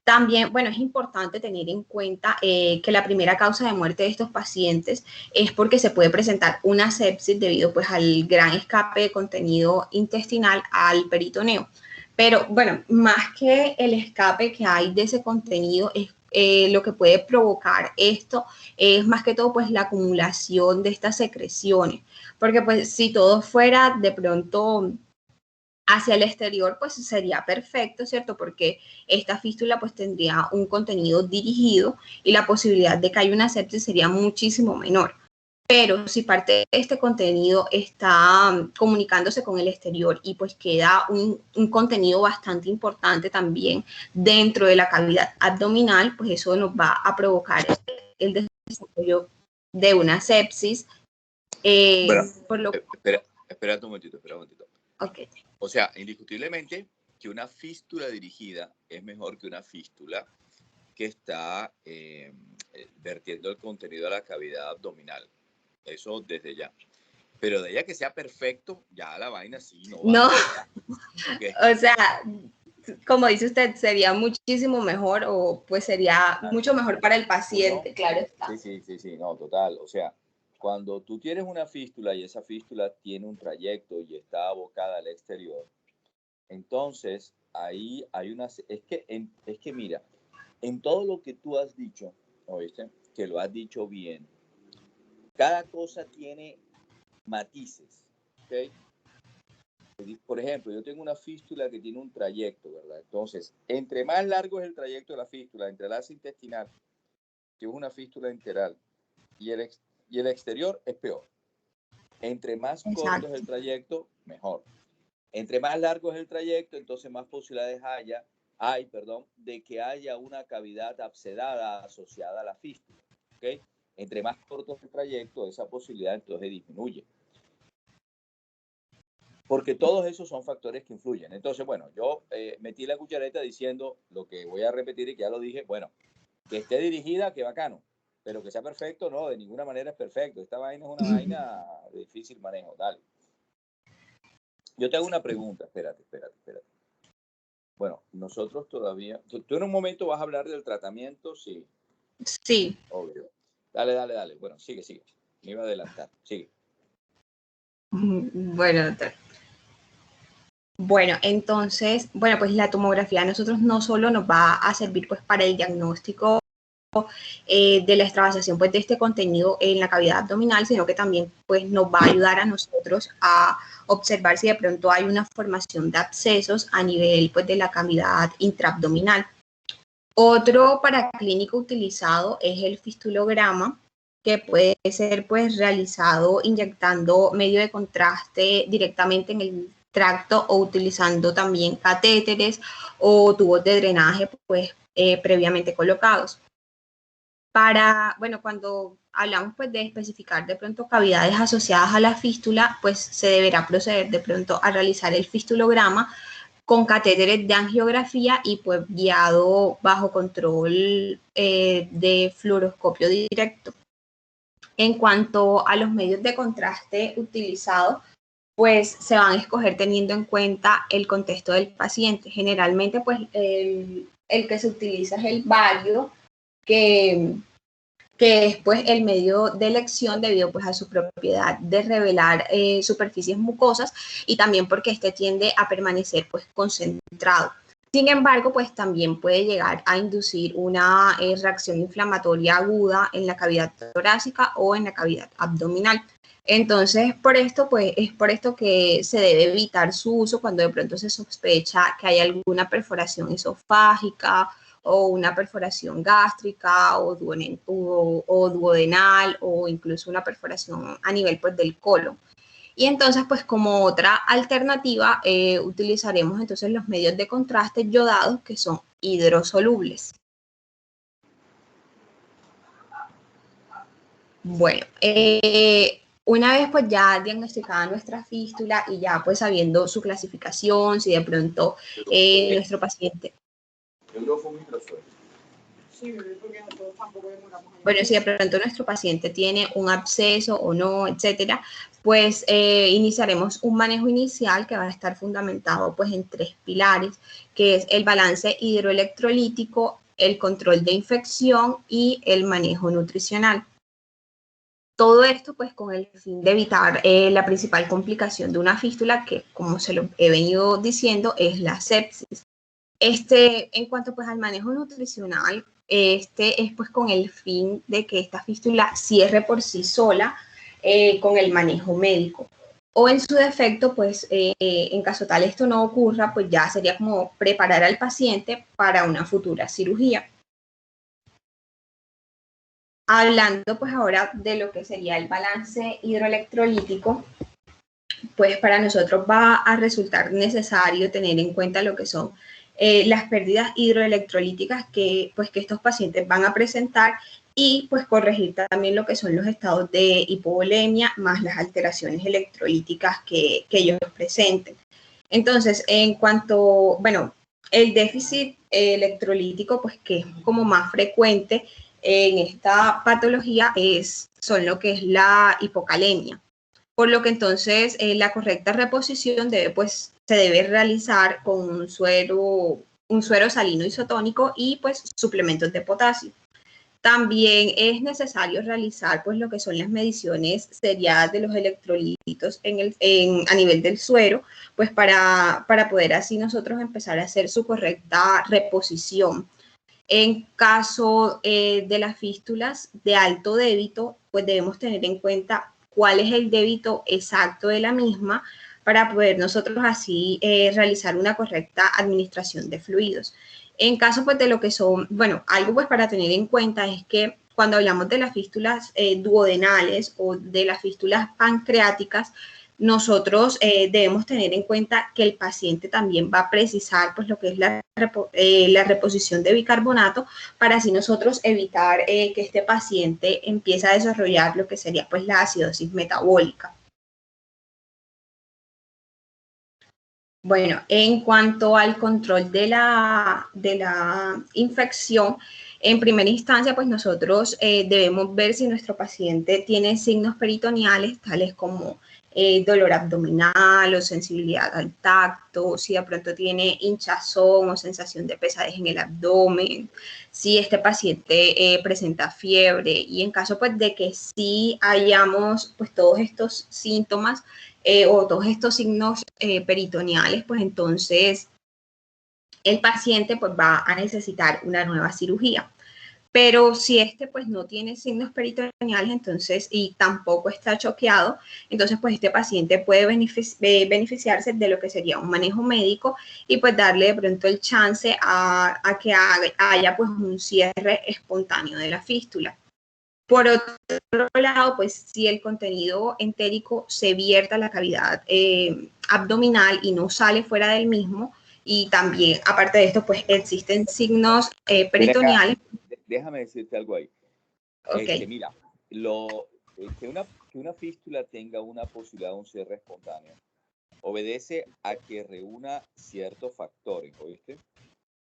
También, bueno, es importante tener en cuenta que la primera causa de muerte de estos pacientes es porque se puede presentar una sepsis debido pues al gran escape de contenido intestinal al peritoneo. Pero bueno, más que el escape que hay de ese contenido, es lo que puede provocar esto es más que todo pues la acumulación de estas secreciones. Porque pues si todo fuera de pronto hacia el exterior, pues sería perfecto, ¿cierto? Porque esta fístula pues tendría un contenido dirigido y la posibilidad de que haya una sepsis sería muchísimo menor. Pero si parte de este contenido está comunicándose con el exterior y pues queda un contenido bastante importante también dentro de la cavidad abdominal, pues eso nos va a provocar el desarrollo de una sepsis. Por lo... espera un momentito. Okay. O sea, indiscutiblemente que una fístula dirigida es mejor que una fístula que está vertiendo el contenido a la cavidad abdominal. Eso desde ya. Pero de ella que sea perfecto, ya la vaina sí no va. No, Okay. O sea, como dice usted, sería muchísimo mejor o pues sería mucho mejor para el paciente, no, claro está. Sí, no, total. O sea, cuando tú tienes una fístula y esa fístula tiene un trayecto y está abocada al exterior, entonces ahí hay una... Es que mira, en todo lo que tú has dicho, ¿oíste? Que lo has dicho bien, cada cosa tiene matices, ¿ok? Por ejemplo, yo tengo una fístula que tiene un trayecto, ¿verdad? Entonces, entre más largo es el trayecto de la fístula, entre el asa intestinal, que es una fístula enteral, y el exterior es peor. Entre más corto es el trayecto, mejor. Entre más largo es el trayecto, entonces más posibilidades hay de que haya una cavidad abscedada asociada a la fístula. ¿Okay? Entre más corto es el trayecto, esa posibilidad entonces disminuye. Porque todos esos son factores que influyen. Entonces, bueno, yo metí la cuchareta diciendo lo que voy a repetir y que ya lo dije, bueno, que esté dirigida, que bacano, pero que sea perfecto, no, de ninguna manera es perfecto. Esta vaina es una vaina de difícil manejo, dale. Yo te hago una pregunta, espérate. Bueno, nosotros todavía, tú en un momento vas a hablar del tratamiento, sí. Sí. Obvio. Dale. Bueno, sigue. Me iba a adelantar, sigue. Bueno, doctor. Bueno, entonces, bueno, pues la tomografía a nosotros no solo nos va a servir pues para el diagnóstico de la extravasación pues de este contenido en la cavidad abdominal, sino que también pues nos va a ayudar a nosotros a observar si de pronto hay una formación de abscesos a nivel pues de la cavidad intraabdominal. Otro paraclínico utilizado es el fistulograma, que puede ser pues realizado inyectando medio de contraste directamente en el tracto o utilizando también catéteres o tubos de drenaje pues previamente colocados. Bueno, cuando hablamos pues de especificar de pronto cavidades asociadas a la fístula, pues se deberá proceder de pronto a realizar el fistulograma con catéteres de angiografía y pues guiado bajo control de fluoroscopio directo. En cuanto a los medios de contraste utilizados, pues se van a escoger teniendo en cuenta el contexto del paciente. Generalmente pues el que se utiliza es el bario, que es pues el medio de elección debido pues a su propiedad de revelar superficies mucosas y también porque este tiende a permanecer pues concentrado. Sin embargo, pues también puede llegar a inducir una reacción inflamatoria aguda en la cavidad torácica o en la cavidad abdominal. Entonces, es por esto que se debe evitar su uso cuando de pronto se sospecha que hay alguna perforación esofágica o una perforación gástrica o duodenal o incluso una perforación a nivel pues, del colon. Y entonces, pues como otra alternativa, utilizaremos entonces los medios de contraste yodados que son hidrosolubles. Bueno, una vez pues ya diagnosticada nuestra fístula y ya pues sabiendo su clasificación, si de pronto nuestro paciente... Bueno, si de pronto nuestro paciente tiene un absceso o no, etcétera, pues iniciaremos un manejo inicial que va a estar fundamentado pues en 3 pilares, que es el balance hidroelectrolítico, el control de infección y el manejo nutricional. Todo esto pues con el fin de evitar la principal complicación de una fístula que, como se lo he venido diciendo, es la sepsis. En cuanto pues al manejo nutricional, este es pues con el fin de que esta fístula cierre por sí sola con el manejo médico. O en su defecto, pues en caso tal esto no ocurra, pues ya sería como preparar al paciente para una futura cirugía. Hablando pues ahora de lo que sería el balance hidroelectrolítico, pues para nosotros va a resultar necesario tener en cuenta lo que son las pérdidas hidroelectrolíticas que estos pacientes van a presentar y pues corregir también lo que son los estados de hipovolemia más las alteraciones electrolíticas que ellos presenten. Entonces, en cuanto, bueno, el déficit electrolítico, pues que es como más frecuente en esta patología son lo que es la hipocalemia. Por lo que entonces la correcta reposición se debe realizar con un suero salino isotónico y pues suplementos de potasio. También es necesario realizar pues lo que son las mediciones seriadas de los electrolitos a nivel del suero, pues para poder así nosotros empezar a hacer su correcta reposición. En caso de las fístulas de alto débito, pues debemos tener en cuenta cuál es el débito exacto de la misma para poder nosotros así realizar una correcta administración de fluidos. En caso pues de lo que son, bueno, algo pues para tener en cuenta es que cuando hablamos de las fístulas duodenales o de las fístulas pancreáticas, nosotros debemos tener en cuenta que el paciente también va a precisar pues lo que es la reposición de bicarbonato, para así nosotros evitar que este paciente empiece a desarrollar lo que sería pues la acidosis metabólica. Bueno, en cuanto al control de la infección, en primera instancia, pues nosotros debemos ver si nuestro paciente tiene signos peritoneales, tales como dolor abdominal o sensibilidad al tacto, si de pronto tiene hinchazón o sensación de pesadez en el abdomen, si este paciente presenta fiebre, y en caso pues de que sí hayamos pues todos estos síntomas, o todos estos signos peritoneales, pues entonces el paciente pues va a necesitar una nueva cirugía. Pero si este pues no tiene signos peritoneales, entonces, y tampoco está choqueado, entonces pues este paciente puede beneficiarse de lo que sería un manejo médico y pues darle de pronto el chance a que haya pues un cierre espontáneo de la fístula. Por otro lado, pues si el contenido entérico se vierte a la cavidad abdominal y no sale fuera del mismo, y también, aparte de esto, pues existen signos peritoneales. Déjame decirte algo ahí. Okay. Mira, que una fístula tenga una posibilidad de un cierre espontáneo obedece a que reúna ciertos factores, ¿oíste?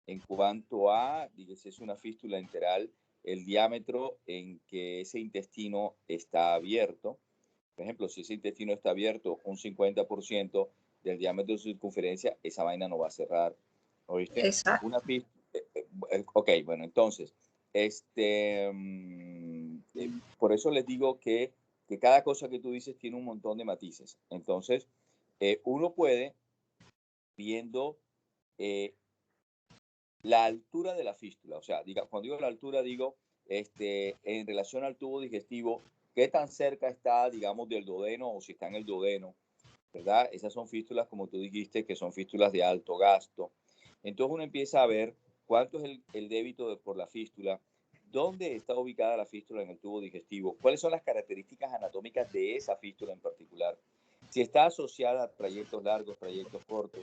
En cuanto a, si es una fístula enteral, el diámetro en que ese intestino está abierto. Por ejemplo, si ese intestino está abierto un 50% del diámetro de circunferencia, esa vaina no va a cerrar. ¿Oíste? Exacto. Una fístula. Ok, bueno, entonces, por eso les digo que cada cosa que tú dices tiene un montón de matices. Entonces, uno puede, viendo la altura de la fístula, o sea, cuando digo la altura, digo en relación al tubo digestivo, qué tan cerca está, digamos, del duodeno, o si está en el duodeno, ¿verdad? Esas son fístulas, como tú dijiste, que son fístulas de alto gasto. Entonces uno empieza a ver cuánto es el débito por la fístula, dónde está ubicada la fístula en el tubo digestivo, cuáles son las características anatómicas de esa fístula en particular, si está asociada a trayectos largos, trayectos cortos,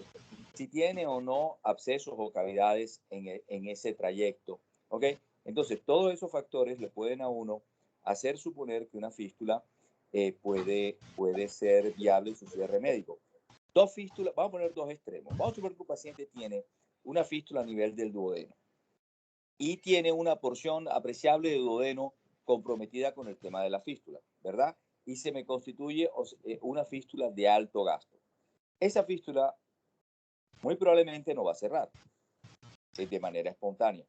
si tiene o no abscesos o cavidades en ese trayecto, ¿ok? Entonces, todos esos factores le pueden a uno hacer suponer que una fístula puede ser viable en su cierre médico. Dos fístulas, vamos a poner dos extremos. Vamos a suponer que un paciente tiene una fístula a nivel del duodeno y tiene una porción apreciable de duodeno comprometida con el tema de la fístula, ¿verdad? Y se me constituye una fístula de alto gasto. Esa fístula muy probablemente no va a cerrar de manera espontánea.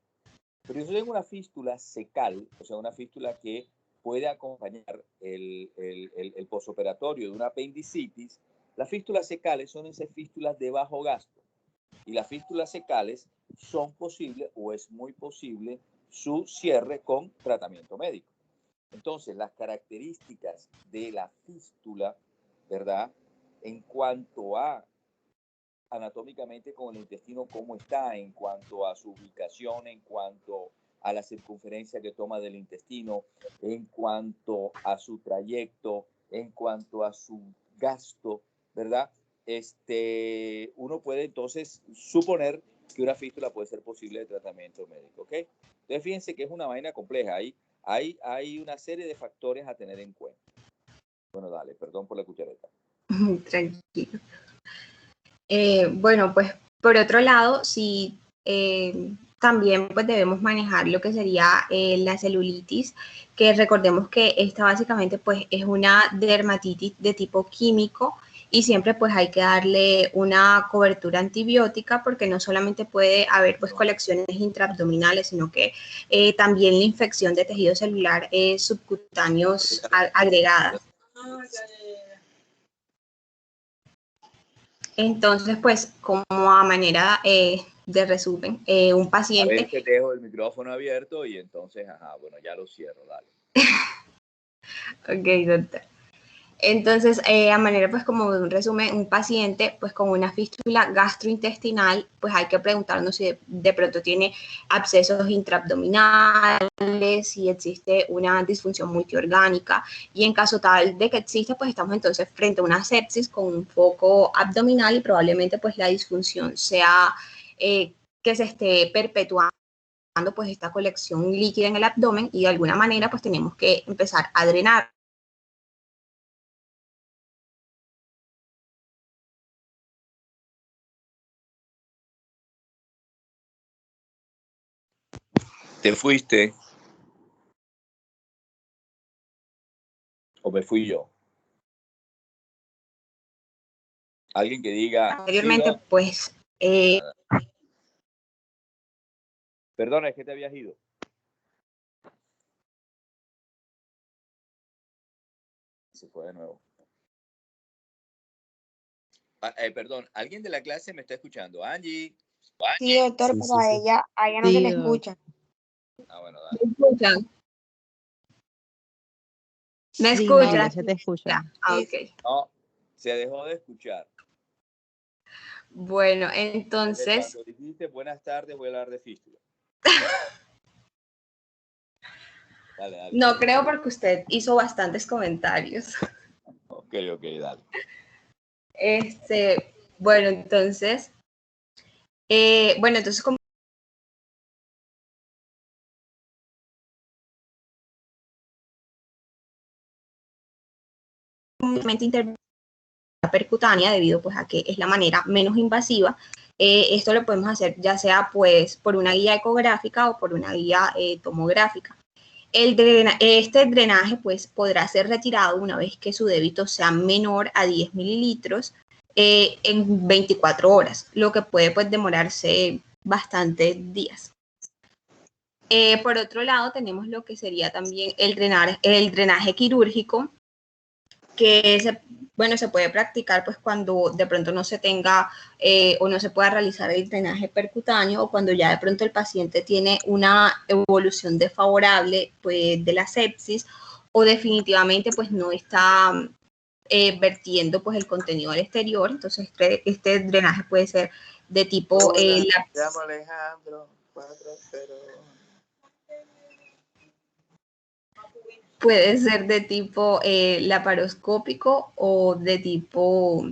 Pero si yo tengo una fístula secal, o sea, una fístula que puede acompañar el posoperatorio de una apendicitis, las fístulas secales son esas fístulas de bajo gasto. Y las fístulas secales son posibles, o es muy posible, su cierre con tratamiento médico. Entonces, las características de la fístula, ¿verdad? En cuanto a anatómicamente con el intestino, cómo está, en cuanto a su ubicación, en cuanto a la circunferencia que toma del intestino, en cuanto a su trayecto, en cuanto a su gasto, ¿verdad? Uno puede entonces suponer que una fístula puede ser posible de tratamiento médico, ¿ok? Entonces fíjense que es una vaina compleja, hay una serie de factores a tener en cuenta. Bueno, dale, perdón por la cuchareta. Tranquilo. Bueno, pues por otro lado, sí, también pues debemos manejar lo que sería la celulitis, que recordemos que esta básicamente pues es una dermatitis de tipo químico, y siempre pues hay que darle una cobertura antibiótica, porque no solamente puede haber pues colecciones intraabdominales, sino que también la infección de tejido celular subcutáneos agregadas. Entonces, pues, como a manera de resumen, un paciente... A ver, te dejo el micrófono abierto y entonces, bueno, ya lo cierro, dale. Ok, doctor. Entonces, a manera pues como de un resumen, un paciente pues con una fístula gastrointestinal, pues hay que preguntarnos si de pronto tiene abscesos intraabdominales, si existe una disfunción multiorgánica, y en caso tal de que exista, pues estamos entonces frente a una sepsis con un foco abdominal y probablemente pues la disfunción sea que se esté perpetuando pues esta colección líquida en el abdomen, y de alguna manera pues tenemos que empezar a drenar. ¿Te fuiste? ¿O me fui yo? Alguien que diga... Anteriormente, sí, ¿no? pues... Perdona, es que te habías ido. Se fue de nuevo. Perdón, ¿alguien de la clase me está escuchando? Angie. Sí, doctor, Sí, pero sí, sí. a ella no se Sí, le escucha. Ah, bueno, ¿Me dale. escuchan? ¿Me sí, no, escuchan? ya se te escucha. Ah, ok. No, se dejó de escuchar. Bueno, Desde entonces... cuando dijiste buenas tardes, voy a hablar de fístula. Dale, dale. No creo, porque usted hizo bastantes comentarios. Ok, dale. Bueno, entonces... como intervención percutánea, debido pues a que es la manera menos invasiva, esto lo podemos hacer ya sea pues por una guía ecográfica o por una guía tomográfica. Este drenaje pues podrá ser retirado una vez que su débito sea menor a 10 mililitros en 24 horas, lo que puede pues demorarse bastantes días. Por otro lado, tenemos lo que sería también el drenaje quirúrgico, que se puede practicar pues cuando de pronto no se tenga o no se pueda realizar el drenaje percutáneo, o cuando ya de pronto el paciente tiene una evolución desfavorable pues de la sepsis, o definitivamente pues no está vertiendo pues el contenido al exterior. Entonces este drenaje puede ser de tipo... Hola, me llamo Alejandro 40. Puede ser de tipo laparoscópico o de tipo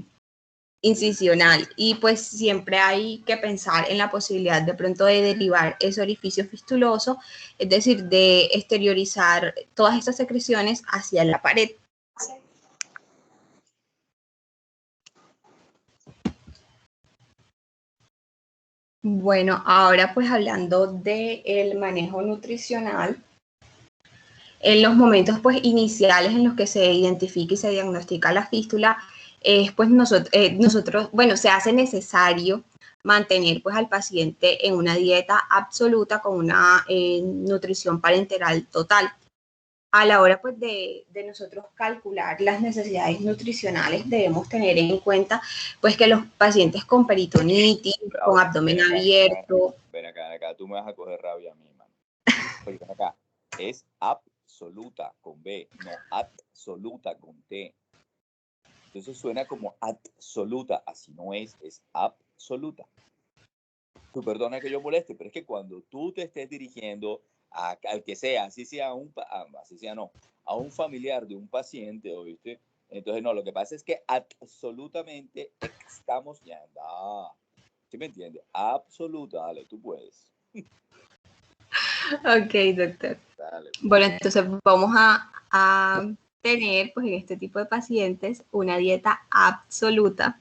incisional, y pues siempre hay que pensar en la posibilidad de pronto de derivar ese orificio fistuloso, es decir, de exteriorizar todas estas secreciones hacia la pared. Bueno, ahora pues hablando del manejo nutricional, en los momentos pues iniciales en los que se identifica y se diagnostica la fístula, pues nosotros, bueno, se hace necesario mantener pues al paciente en una dieta absoluta con una nutrición parenteral total. A la hora pues de nosotros calcular las necesidades nutricionales, debemos tener en cuenta pues que los pacientes con peritonitis, con abdomen abierto... Ven acá, tú me vas a coger rabia a mí, man. Oye, ven acá, es absoluta con B, no absoluta con T. Entonces suena como absoluta, así no es absoluta. Tú perdona que yo moleste, pero es que cuando tú te estés dirigiendo al que sea, así sea a un familiar de un paciente, ¿oíste? Entonces, no, lo que pasa es que absolutamente estamos ya, ¿sí me entiendes? Absoluta, dale, tú puedes. Ok, doctor. Dale. Bueno, entonces vamos a tener pues en este tipo de pacientes una dieta absoluta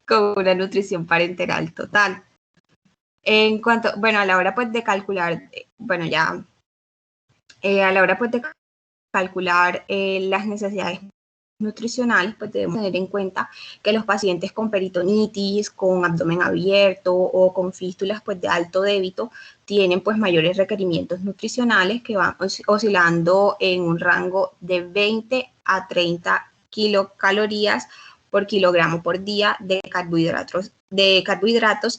con una nutrición parenteral total. En cuanto, bueno, a la hora pues de calcular, bueno, ya, a la hora pues de calcular las necesidades nutricionales, pues debemos tener en cuenta que los pacientes con peritonitis, con abdomen abierto o con fístulas pues de alto débito tienen pues mayores requerimientos nutricionales, que van oscilando en un rango de 20 a 30 kilocalorías por kilogramo por día de carbohidratos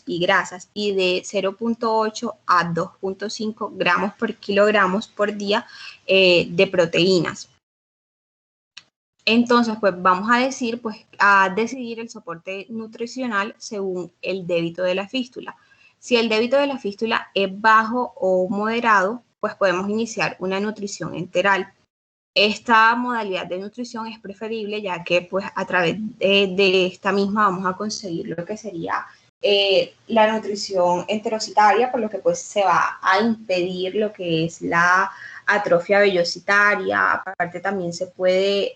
y grasas, y de 0.8 a 2.5 gramos por kilogramos por día de proteínas. Entonces, pues vamos a decir, pues a decidir el soporte nutricional según el débito de la fístula. Si el débito de la fístula es bajo o moderado, pues podemos iniciar una nutrición enteral. Esta modalidad de nutrición es preferible ya que pues a través de esta misma vamos a conseguir lo que sería la nutrición enterocitaria, por lo que pues se va a impedir lo que es la atrofia vellocitaria. Aparte también se puede,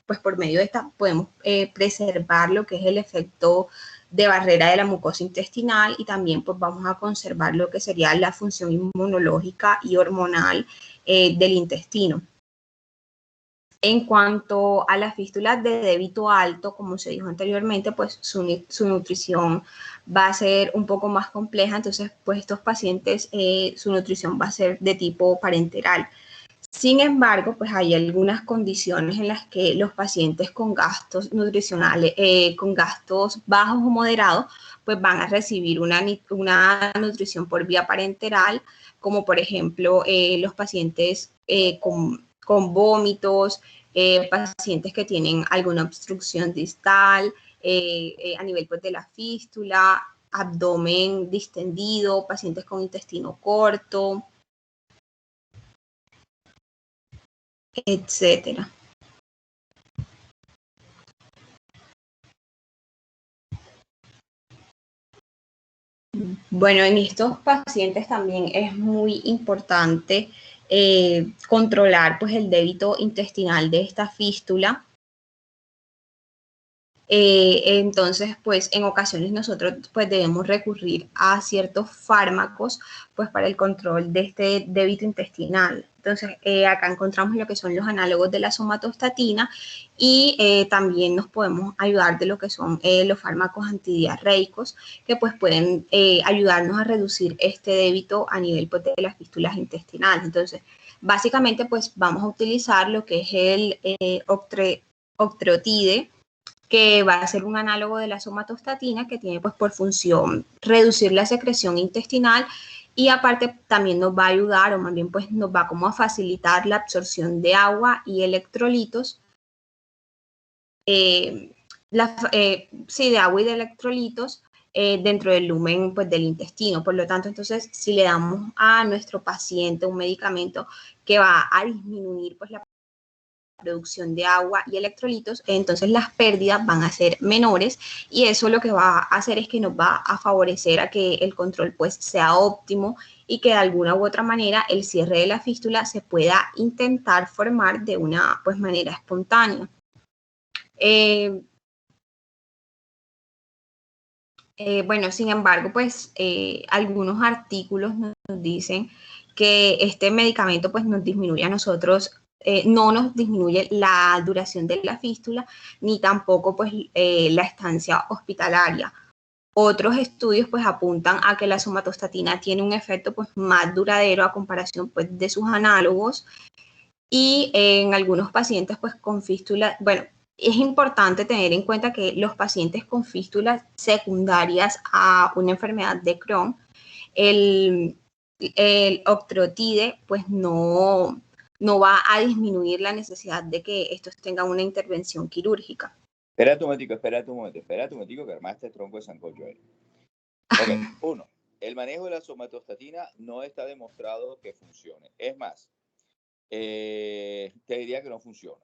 pues por medio de esta podemos preservar lo que es el efecto de barrera de la mucosa intestinal y también pues vamos a conservar lo que sería la función inmunológica y hormonal del intestino. En cuanto a las fístulas de débito alto, como se dijo anteriormente, pues su nutrición va a ser un poco más compleja, entonces pues estos pacientes su nutrición va a ser de tipo parenteral. Sin embargo, pues hay algunas condiciones en las que los pacientes con gastos nutricionales, con gastos bajos o moderados, pues van a recibir una nutrición por vía parenteral, como por ejemplo los pacientes con vómitos, pacientes que tienen alguna obstrucción distal, a nivel pues, de la fístula, abdomen distendido, pacientes con intestino corto, etcétera. Bueno, en estos pacientes también es muy importante controlar pues, el débito intestinal de esta fístula. Entonces, pues en ocasiones nosotros pues debemos recurrir a ciertos fármacos pues para el control de este débito intestinal. Entonces, acá encontramos lo que son los análogos de la somatostatina y también nos podemos ayudar de lo que son los fármacos antidiarreicos que pues pueden ayudarnos a reducir este débito a nivel pues, de las fístulas intestinales. Entonces, básicamente pues vamos a utilizar lo que es el octreotide, que va a ser un análogo de la somatostatina que tiene pues por función reducir la secreción intestinal y aparte también nos va a ayudar o más bien pues nos va como a facilitar la absorción de agua y electrolitos, sí, de agua y de electrolitos dentro del lumen pues, del intestino. Por lo tanto, entonces, si le damos a nuestro paciente un medicamento que va a disminuir pues, la producción de agua y electrolitos, entonces las pérdidas van a ser menores y eso lo que va a hacer es que nos va a favorecer a que el control pues sea óptimo y que de alguna u otra manera el cierre de la fístula se pueda intentar formar de una pues manera espontánea. Bueno, sin embargo, pues algunos artículos nos dicen que este medicamento pues nos disminuye a nosotros, no nos disminuye la duración de la fístula, ni tampoco pues la estancia hospitalaria. Otros estudios pues apuntan a que la somatostatina tiene un efecto pues más duradero a comparación pues de sus análogos y en algunos pacientes pues con fístula, bueno, es importante tener en cuenta que los pacientes con fístulas secundarias a una enfermedad de Crohn, el, el octreotide pues no va a disminuir la necesidad de que estos tengan una intervención quirúrgica. Espérate un momentico, que armaste tronco de sancocho ahí. Ok, uno, el manejo de la somatostatina no está demostrado que funcione. Es más, te diría que no funciona.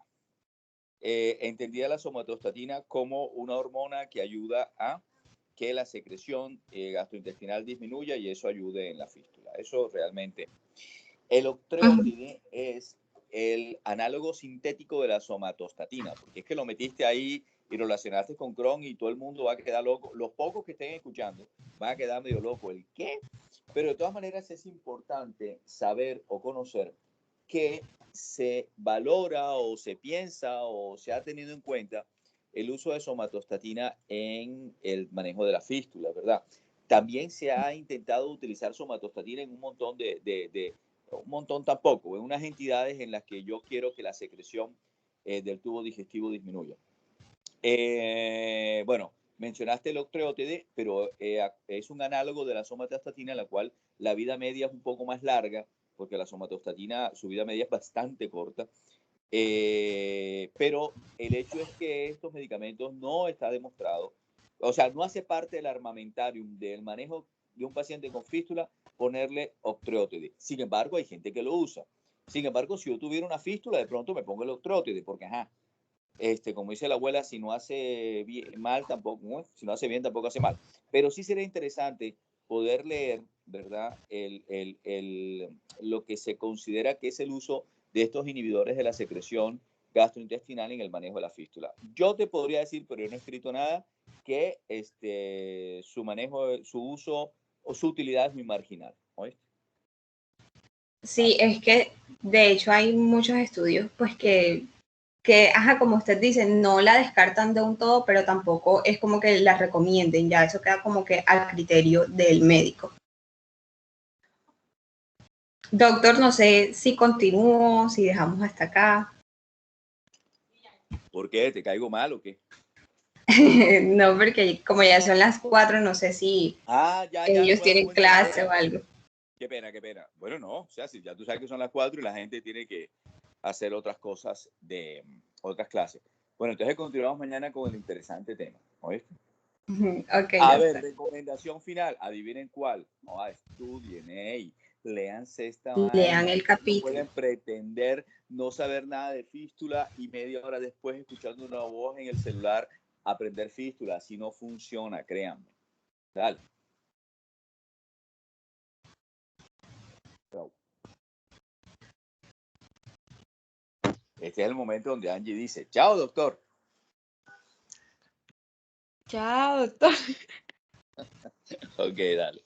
Entendía la somatostatina como una hormona que ayuda a que la secreción gastrointestinal disminuya y eso ayude en la fístula. Eso realmente. El octreotide es el análogo sintético de la somatostatina, porque es que lo metiste ahí y lo relacionaste con Crohn y todo el mundo va a quedar loco. Los pocos que estén escuchando van a quedar medio locos. ¿El qué? Pero de todas maneras es importante saber o conocer que se valora o se piensa o se ha tenido en cuenta el uso de somatostatina en el manejo de la fístula, ¿verdad? También se ha intentado utilizar somatostatina en un montón un montón tampoco, en unas entidades en las que yo quiero que la secreción del tubo digestivo disminuya. Bueno, mencionaste el octreotide, pero es un análogo de la somatostatina, en la cual la vida media es un poco más larga, porque la somatostatina, su vida media es bastante corta. Pero el hecho es que estos medicamentos no está demostrado, o sea, no hace parte del armamentarium del manejo de un paciente con fístula ponerle octreotide. Sin embargo, hay gente que lo usa. Sin embargo, si yo tuviera una fístula, de pronto me pongo el octreotide, porque ajá, como dice la abuela, si no hace bien, mal, tampoco, ¿no? Si no hace bien, tampoco hace mal. Pero sí sería interesante poder leer, ¿verdad? Lo que se considera que es el uso de estos inhibidores de la secreción gastrointestinal en el manejo de la fístula. Yo te podría decir, pero yo no he escrito nada, que su manejo, su uso o su utilidad es muy marginal. ¿Oíste? Sí, es que de hecho hay muchos estudios pues que, ajá, como usted dice, no la descartan de un todo, pero tampoco es como que la recomienden, ya eso queda como que al criterio del médico. Doctor, no sé si continúo, si dejamos hasta acá. ¿Por qué? ¿Te caigo mal o qué? No, porque como ya son las 4, no sé si Ya no ellos puedo tienen clase o algo. Qué pena, qué pena. Bueno, no, o sea, si ya tú sabes que son las 4 y la gente tiene que hacer otras cosas de otras clases. Bueno, entonces continuamos mañana con el interesante tema. ¿Oíste? Ok, A ver, doctor. recomendación final. Adivinen cuál. Estudien, léanse esta Lean vaina. el No capítulo. pueden pretender no saber nada de fístula y media hora después, escuchando una voz en el celular, aprender fístula. Así no funciona, créanme. Dale. Chao. Este es el momento donde Angie dice, chao, doctor. Chao, doctor. Ok, dale.